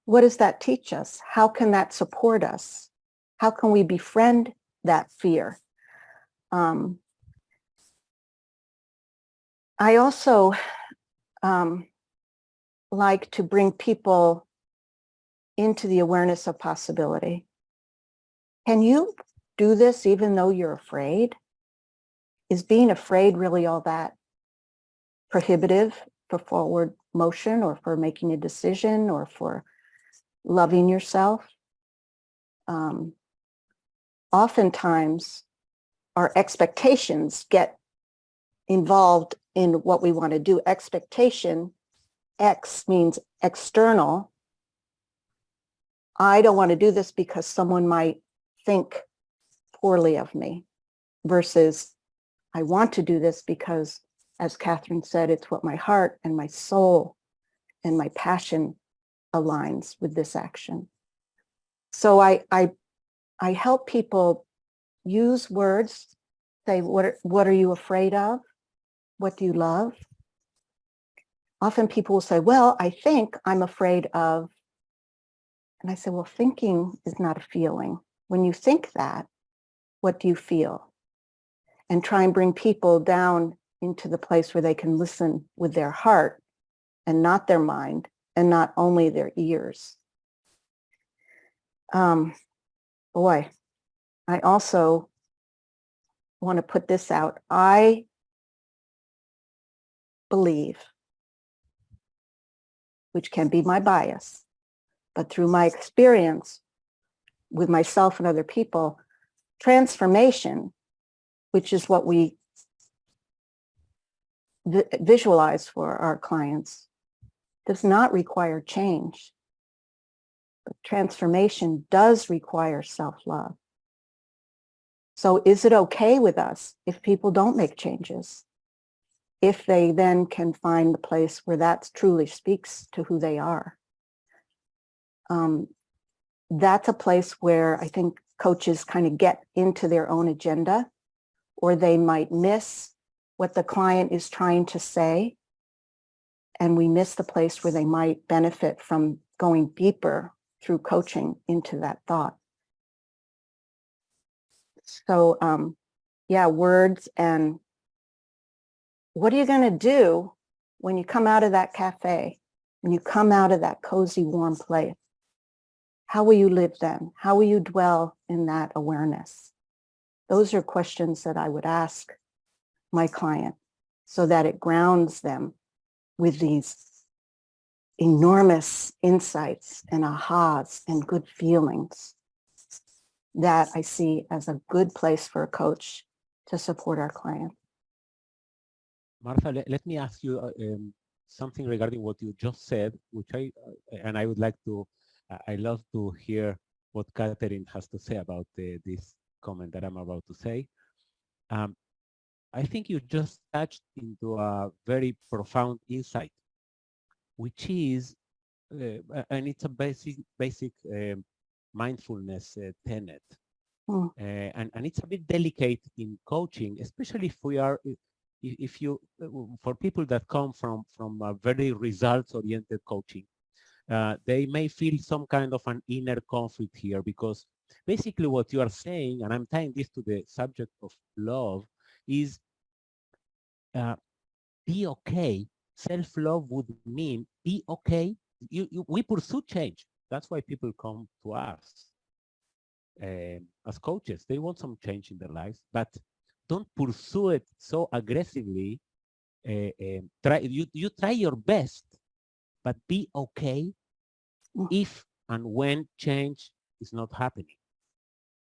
What does that teach us? How can that support us? How can we befriend that fear? I also like to bring people into the awareness of possibility. Can you do this even though you're afraid? Is being afraid really all that prohibitive for forward motion or for making a decision or for loving yourself. Oftentimes, our expectations get involved in what we want to do. Expectation, X means external. I don't want to do this because someone might think poorly of me, versus I want to do this because, as Catherine said, it's what my heart and my soul and my passion aligns with this action. So I help people use words, say, what are you afraid of? What do you love? Often people will say, well, I think I'm afraid of, and I say, well, thinking is not a feeling. When you think that, what do you feel? And try and bring people down into the place where they can listen with their heart and not their mind and not only their ears. Boy, I also want to put this out. I believe, which can be my bias, but through my experience with myself and other people, transformation, which is what we visualize for our clients, does not require change. But transformation does require self-love. So is it okay with us if people don't make changes? If they then can find the place where that truly speaks to who they are? That's a place where I think coaches kind of get into their own agenda, or they might miss what the client is trying to say, and we miss the place where they might benefit from going deeper through coaching into that thought. So yeah, words. And what are you going to do when you come out of that cafe, when you come out of that cozy, warm place? How will you live then? How will you dwell in that awareness? Those are questions that I would ask my client so that it grounds them with these enormous insights and ahas and good feelings that I see as a good place for a coach to support our client. Martha, let me ask you something regarding what you just said, which I would like to, I love to hear what Catherine has to say about this comment that I'm about to say. I think you just touched into a very profound insight, which is, and it's a basic mindfulness tenet. And it's a bit delicate in coaching, especially if we are, if you, for people that come from a very results-oriented coaching, they may feel some kind of an inner conflict here, because basically what you are saying, and I'm tying this to the subject of love, is be okay. Self-love would mean be okay. We pursue change. That's why people come to us as coaches. They want some change in their lives, but don't pursue it so aggressively. You try your best, but be okay if and when change is not happening.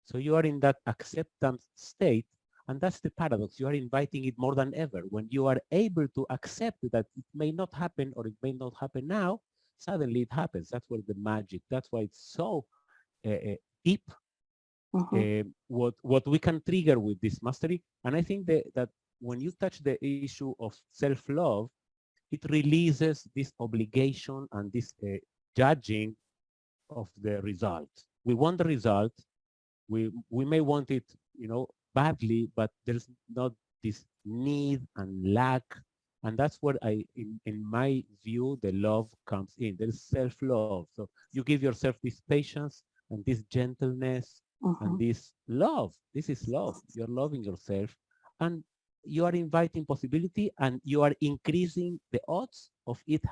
So you are in that acceptance state, and that's the paradox. You are inviting it more than ever. When you are able to accept that it may not happen, or it may not happen now, suddenly it happens. That's where the magic, that's why it's so deep, what we can trigger with this mastery. And I think that when you touch the issue of self-love, it releases this obligation and this judging of the result. We want the result. We may want it, badly, but there's not this need and lack. And that's where in my view, the love comes in. There's self-love. So you give yourself this patience and this gentleness and this love. This is love. You're loving yourself, and you are inviting possibility, and you are increasing the odds of it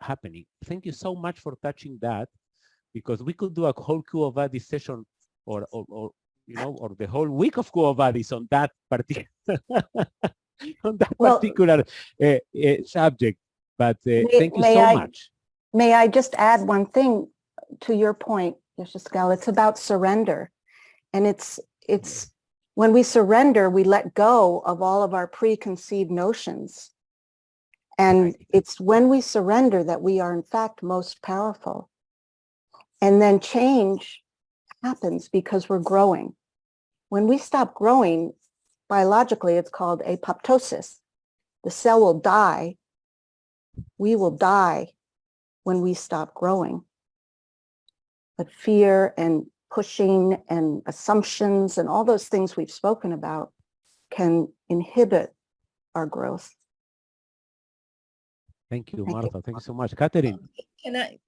happening. Thank you so much for touching that, because we could do a whole Quo Vadis session or the whole week of Quo Vadis on that particular particular subject. But thank you so much. May I just add one thing? to your point, Yashasgal, it's about surrender. And it's when we surrender, we let go of all of our preconceived notions. And it's when we surrender that we are in fact most powerful. And then change happens because we're growing. When we stop growing, biologically, it's called apoptosis. The cell will die. We will die when we stop growing. But fear and pushing and assumptions and all those things we've spoken about can inhibit our growth. Thank you, Thank you. Martha. Thank you so much. Catherine, Can I,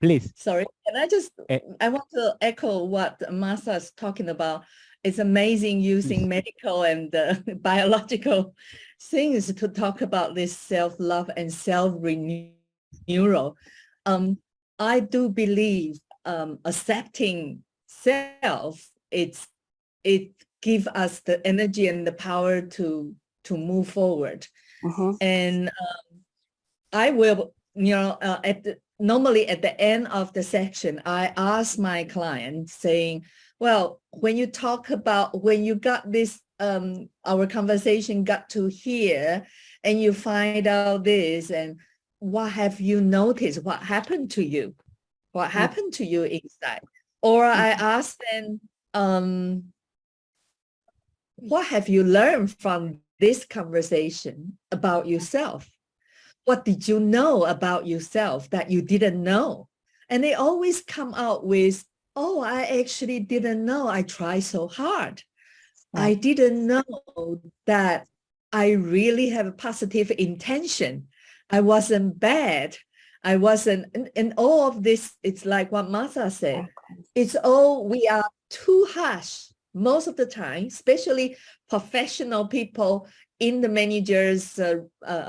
please. sorry, can I just, Eh. I want to echo what Martha is talking about. It's amazing using Please. medical and biological things to talk about this self-love and self-renewal. I do believe accepting self, it gives us the energy and the power to move forward. Mhm. And I will, normally at the end of the section, I ask my client saying, well, when you talk about, when you got this, our conversation got to here, and you find out this, and what have you noticed? What happened to you? What happened to you inside? Or I ask them, what have you learned from this conversation about yourself? What did you know about yourself that you didn't know? And they always come out with, oh, I actually didn't know. I tried so hard. I didn't know that I really have a positive intention. I wasn't bad. I wasn't, and all of this, it's like what Martha said. It's all, we are too harsh most of the time, especially professional people in the manager's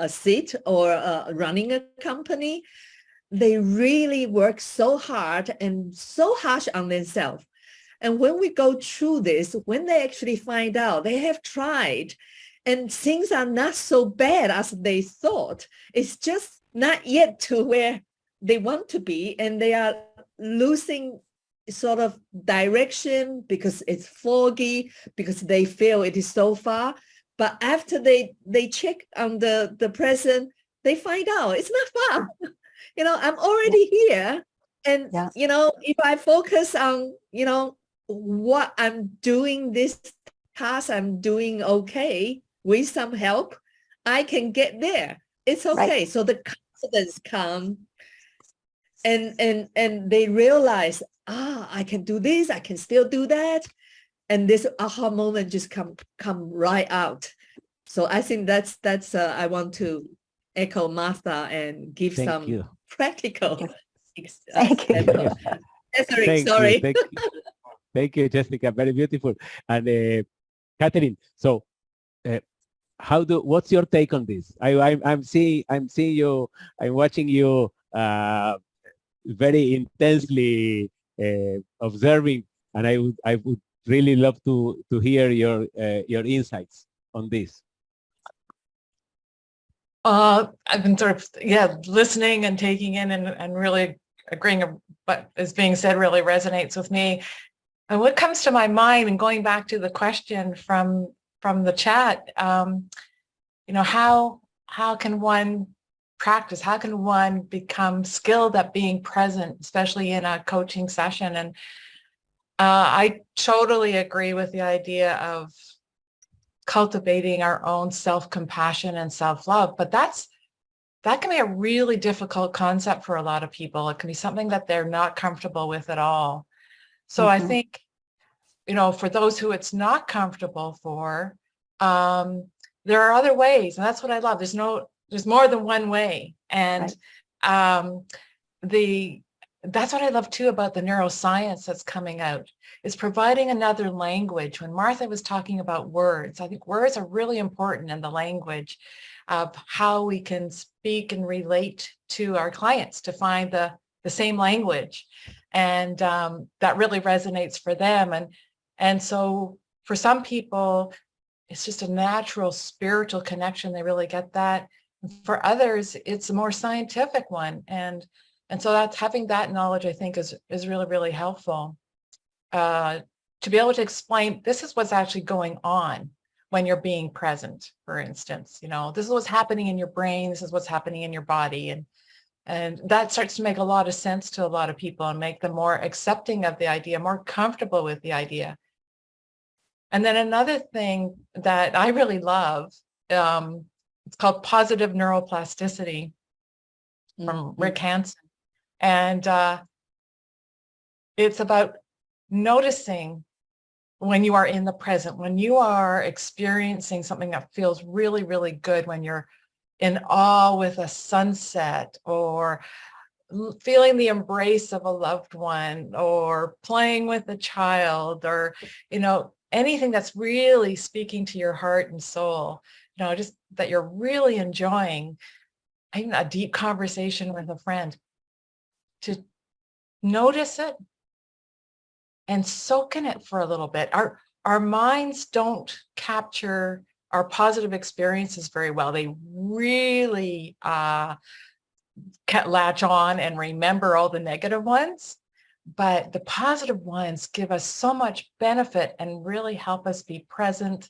seat or running a company. They really work so hard and so harsh on themselves. And when we go through this, when they actually find out they have tried and things are not so bad as they thought, it's just not yet to where they want to be, and they are losing sort of direction because it's foggy, because they feel it is so far. But after they check on the present, they find out it's not far. I'm already here. And, if I focus on, what I'm doing, this task I'm doing okay, with some help, I can get there. It's okay. Right. So the confidence comes, and they realize, I can do this, I can still do that. And this aha moment just come right out. So I think that's I want to echo Martha and give some practical Thank you. Sorry. Thank you, Jessica. Very beautiful. And Catherine, so what's your take on this? I'm seeing you, I'm watching you very intensely observing, and I would really love to hear your insights on this. I've been sort of, listening and taking in and really agreeing with what is being said really resonates with me. And what comes to my mind, and going back to the question from the chat, how can one practice? How can one become skilled at being present, especially in a coaching session? And I totally agree with the idea of cultivating our own self-compassion and self-love, but that can be a really difficult concept for a lot of people. It can be something that they're not comfortable with at all. So I think, for those who it's not comfortable for, there are other ways, and that's what I love. There's more than one way. And that's what I love too about the neuroscience that's coming out, is providing another language. When Martha was talking about words, I think words are really important in the language of how we can speak and relate to our clients, to find the same language. And that really resonates for them. And so for some people, it's just a natural spiritual connection. They really get that. For others, it's a more scientific one. And And so that's having that knowledge, I think, is really, really helpful to be able to explain this is what's actually going on when you're being present, for instance. This is what's happening in your brain, this is what's happening in your body. And that starts to make a lot of sense to a lot of people and make them more accepting of the idea, more comfortable with the idea. And then another thing that I really love, it's called positive neuroplasticity from Rick Hansen. And it's about noticing when you are in the present, when you are experiencing something that feels really, really good, when you're in awe with a sunset, or feeling the embrace of a loved one, or playing with a child, or, anything that's really speaking to your heart and soul, just that you're really enjoying, even a deep conversation with a friend, to notice it and soak in it for a little bit. Our minds don't capture our positive experiences very well. They really latch on and remember all the negative ones, but the positive ones give us so much benefit and really help us be present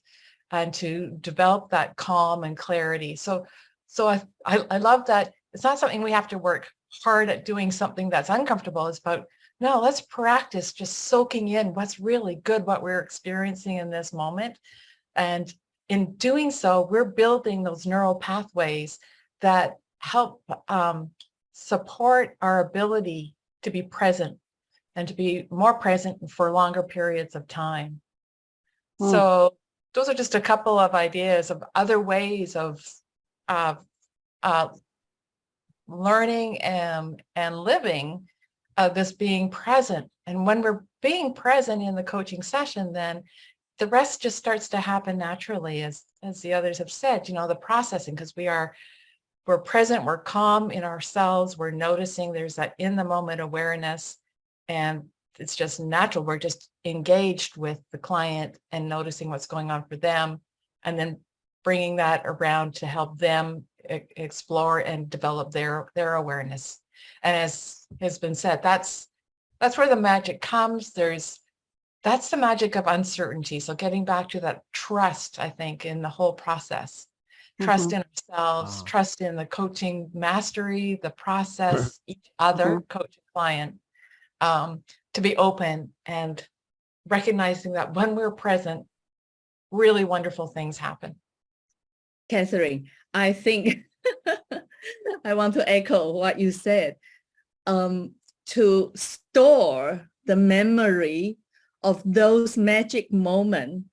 and to develop that calm and clarity. So I love that. It's not something we have to work hard at doing something that's uncomfortable. It's about, no, let's practice just soaking in what's really good, what we're experiencing in this moment. And in doing so, we're building those neural pathways that help support our ability to be present and to be more present for longer periods of time. So those are just a couple of ideas of other ways of learning and living this being present. And when we're being present in the coaching session, then the rest just starts to happen naturally, as the others have said, the processing, because we're present, we're calm in ourselves, we're noticing, there's that in the moment awareness, and it's just natural. We're just engaged with the client and noticing what's going on for them, and then bringing that around to help them explore and develop their awareness. And as has been said, that's where the magic comes. That's the magic of uncertainty. So getting back to that trust, I think, in the whole process. Trust in ourselves, trust in the coaching mastery, the process, each other, coach and client, to be open and recognizing that when we're present, really wonderful things happen. Catherine, I think I want to echo what you said. To store the memory of those magic moments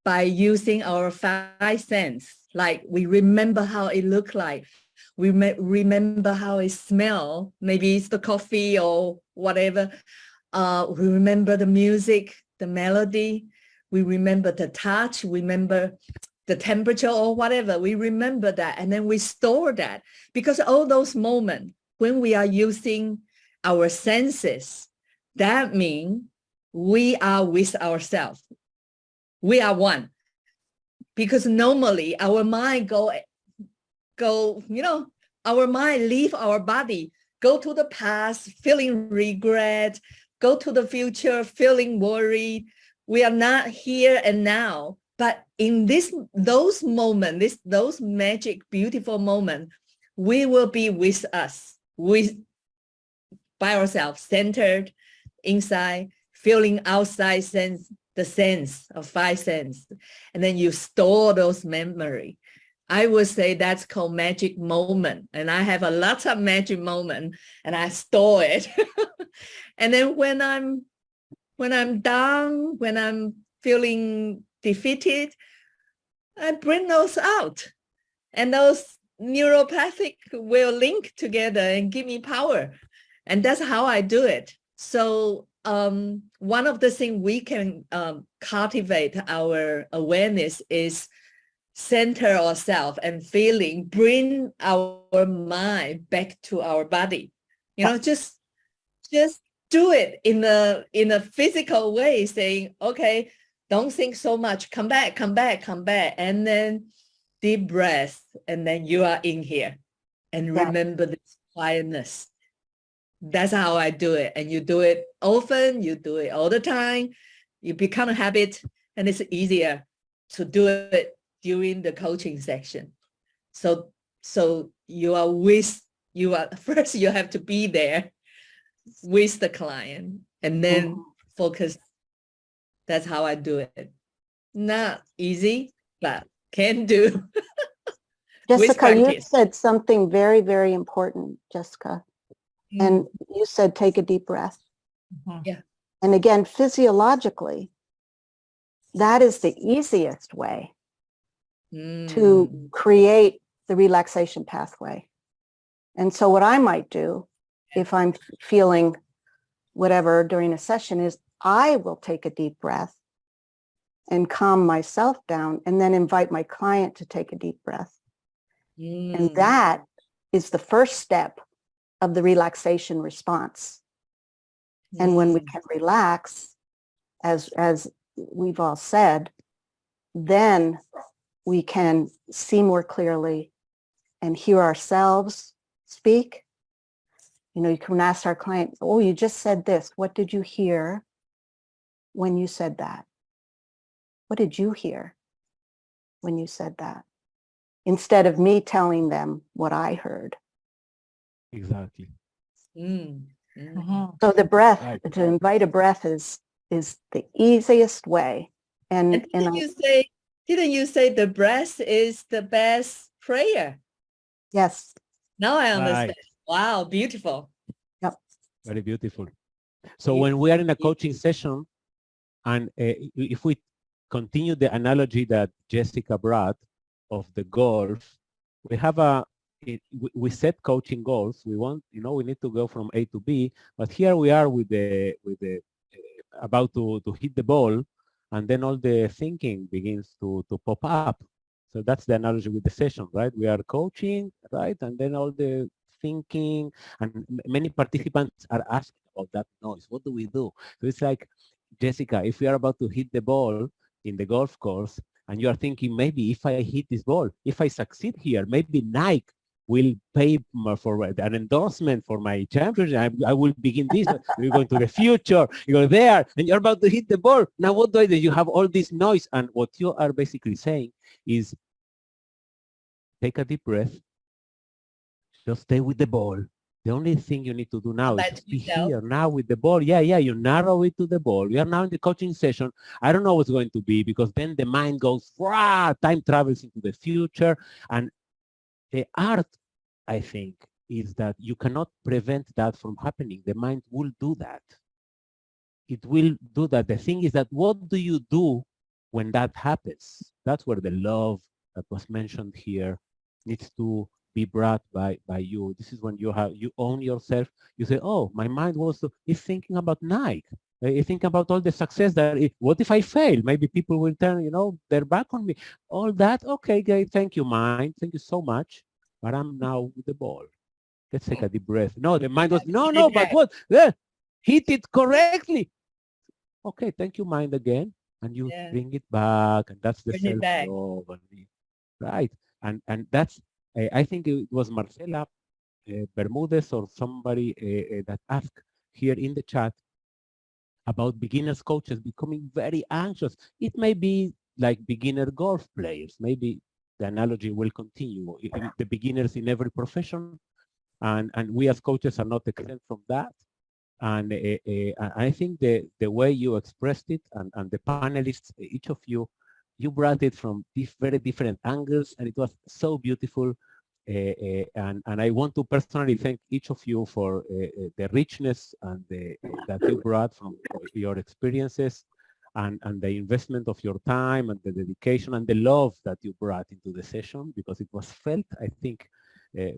by using our five senses, like we remember how it looked like, we remember how it smelled, maybe it's the coffee or whatever. We remember the music, the melody, we remember the touch, we remember the temperature or whatever, we remember that, and then we store that, because all those moments when we are using our senses, that means we are with ourselves. We are one. Because normally our mind our mind leave our body, go to the past, feeling regret, go to the future, feeling worried. We are not here and now. But in those moments, those magic, beautiful moments, we will be with us, by ourselves, centered inside, feeling outside the sense of five senses. And then you store those memory. I would say that's called magic moment. And I have a lot of magic moment and I store it. And then when I'm down, when I'm feeling defeated, I bring those out. And those neuropathic will link together and give me power. And that's how I do it. So one of the things we can cultivate our awareness is center ourselves and feeling, bring our mind back to our body. Just do it in a physical way, saying, okay, don't think so much, come back, and then deep breath, and then you are in here. And remember this quietness. That's how I do it. And you do it often, you do it all the time, you become a habit, and it's easier to do it during the coaching section. So first you have to be there with the client and then focus. That's how I do it. Not easy, but can do. With Jessica, you practice. said something very, very important, Jessica. And you said, take a deep breath. Yeah. And again, physiologically, that is the easiest way to create the relaxation pathway. And so what I might do if I'm feeling whatever during a session is I will take a deep breath and calm myself down and then invite my client to take a deep breath. And that is the first step of the relaxation response. And when we can relax, as we've all said, then we can see more clearly and hear ourselves speak. You know, you can ask our client, oh, you just said this. What did you hear when you said that? What did you hear when you said that? Instead of me telling them what I heard. Exactly. So the breath, Right. to invite a breath is the easiest way. And didn't you say the breath is the best prayer? yes. Now I understand. Right. Wow, beautiful. Very beautiful. So when we are in a coaching session, and if we continue the analogy that Jessica brought of the golf, we have we set coaching goals. We want, we need to go from A to B, but here we are with the about to hit the ball, and then all the thinking begins to pop up. So that's the analogy with the session, right? We are coaching, right? And then all the thinking, and many participants are asking about that noise. What do we do? So it's like, Jessica, if we are about to hit the ball in the golf course, and you are thinking, maybe if I hit this ball, if I succeed here, maybe Nike will pay for an endorsement for my championship. I will begin this. You're going to the future. You go there, and you're about to hit the ball. Now, what do I do? You have all this noise, and what you are basically saying is, take a deep breath. Just stay with the ball. The only thing you need to do now is be here now with the ball. Yeah, you narrow it to the ball. We are now in the coaching session. I don't know what's going to be, because then the mind goes, rah, time travels into the future. And the art, I think, is that you cannot prevent that from happening. The mind will do that. It will do that. The thing is that, what do you do when that happens? That's where the love that was mentioned here needs to be brought by you. This is when you own yourself. You say, oh, my mind is thinking about Nike. I think about all the success what if I fail? Maybe people will turn, their back on me. All that, okay, great, thank you, mind. Thank you so much. But I'm now with the ball. Let's take a deep breath. No, the mind was, no, but what? Hit it correctly. Okay, thank you, mind, again. And you bring it back, and that's the self-love. Right. And that's, I think it was Marcela Bermudez or somebody that asked here in the chat about beginners coaches becoming very anxious. It may be like beginner golf players. Maybe the analogy will continue. The beginners in every profession, and we as coaches are not exempt from that. And I think the way you expressed it, and the panelists, each of you brought it from very different angles, and it was so beautiful. And I want to personally thank each of you for the richness and that you brought from your experiences, and the investment of your time, and the dedication and the love that you brought into the session, because it was felt. I think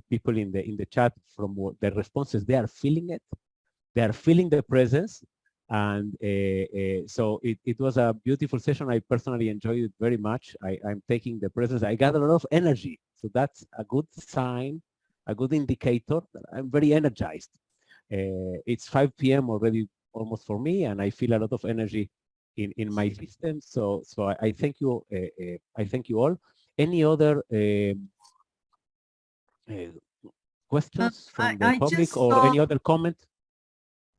people in the chat, from their responses, they are feeling it. They are feeling the presence. And so it was a beautiful session. I personally enjoyed it very much. I'm taking the presence. I got a lot of energy. So that's a good sign, a good indicator that I'm very energized. It's 5 p.m. already almost for me, and I feel a lot of energy in my system. So I thank you. I thank you all. Any other questions from the public, or any other comment?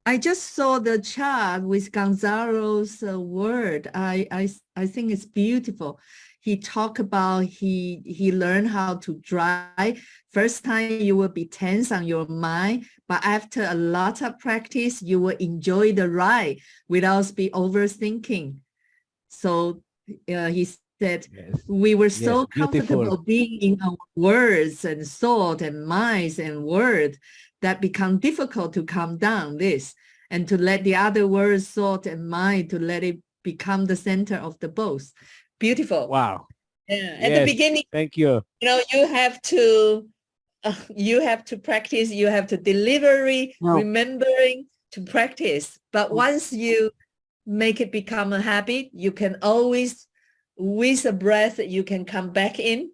I just saw the chart with Gonzalo's word. I think it's beautiful. He talked about he learned how to drive. First time you will be tense on your mind, but after a lot of practice, you will enjoy the ride without be overthinking. So he said, Yes. we were Yes, so comfortable beautiful. being in our words and thought and minds and word that become difficult to calm down this and to let the other words, thought and mind, to let it become the center of the both. Beautiful. Wow. Yeah. At the Yes, beginning, thank you. you have to practice, you have to delivery, No. remembering to practice. But once you make it become a habit, you can always, with a breath, you can come back in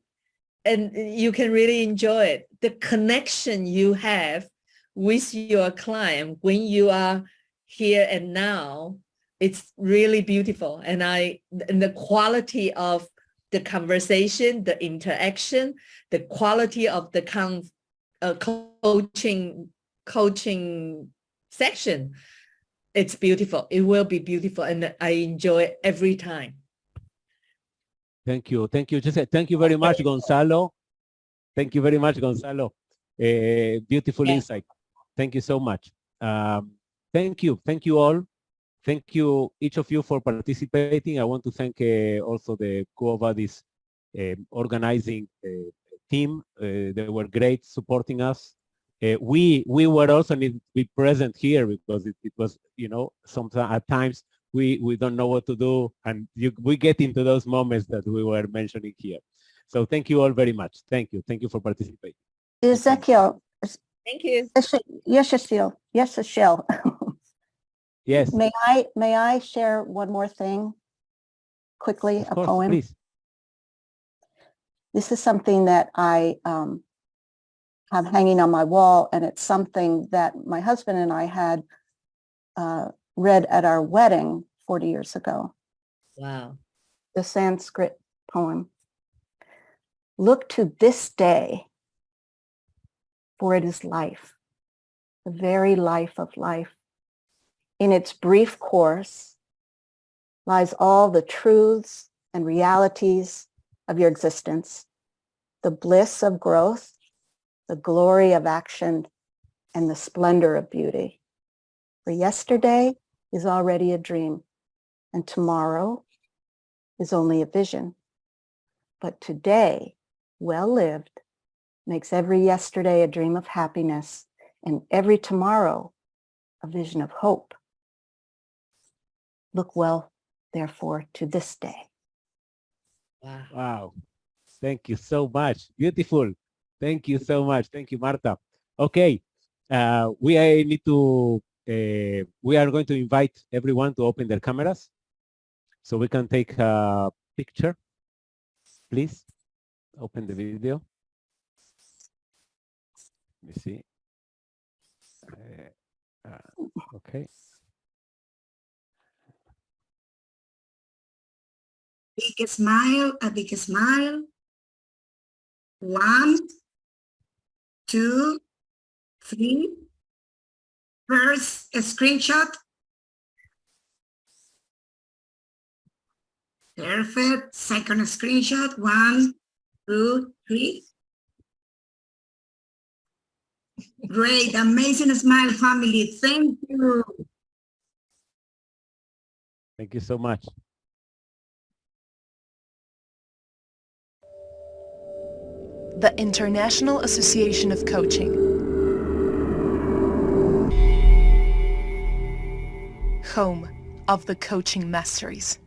and you can really enjoy it. The connection you have with your client when you are here and now, it's really beautiful. And the quality of the conversation, the interaction, the quality of the coaching section, it's beautiful. It will be beautiful, and I enjoy it every time. Thank you. Thank you, Jose. Thank you very much, Gonzalo. Thank you very much, Gonzalo. Beautiful Yeah. insight. Thank you so much. Thank you. Thank you all. Thank you, each of you, for participating. I want to thank also the Vadis organizing team. They were great supporting us. We were also need to be present here because it was, sometimes at times we don't know what to do, and we get into those moments that we were mentioning here. So thank you all very much. Thank you. Thank you for participating. Ezekiel, Thank you. yes, Michelle. Yes, May I share one more thing quickly? of A course, poem. please. This is something that I have hanging on my wall, and it's something that my husband and I had read at our wedding 40 years ago. Wow. The Sanskrit poem. Look to this day, for it is life, the very life of life. In its brief course lies all the truths and realities of your existence, the bliss of growth, the glory of action, and the splendor of beauty. For yesterday is already a dream, and tomorrow is only a vision. But today, well lived, makes every yesterday a dream of happiness, and every tomorrow a vision of hope. Look well, therefore, to this day. Wow. Wow. Thank you so much. Beautiful. Thank you so much. Thank you, Marta. Okay. We are going to invite everyone to open their cameras so we can take a picture. Please open the video. Let me see. Okay. Big smile, a big smile. 1, 2, 3. First, a screenshot. Perfect. Second screenshot. 1, 2, 3. Great. Amazing smile, family. Thank you. Thank you so much. The International Association of Coaching. Home of the coaching masteries.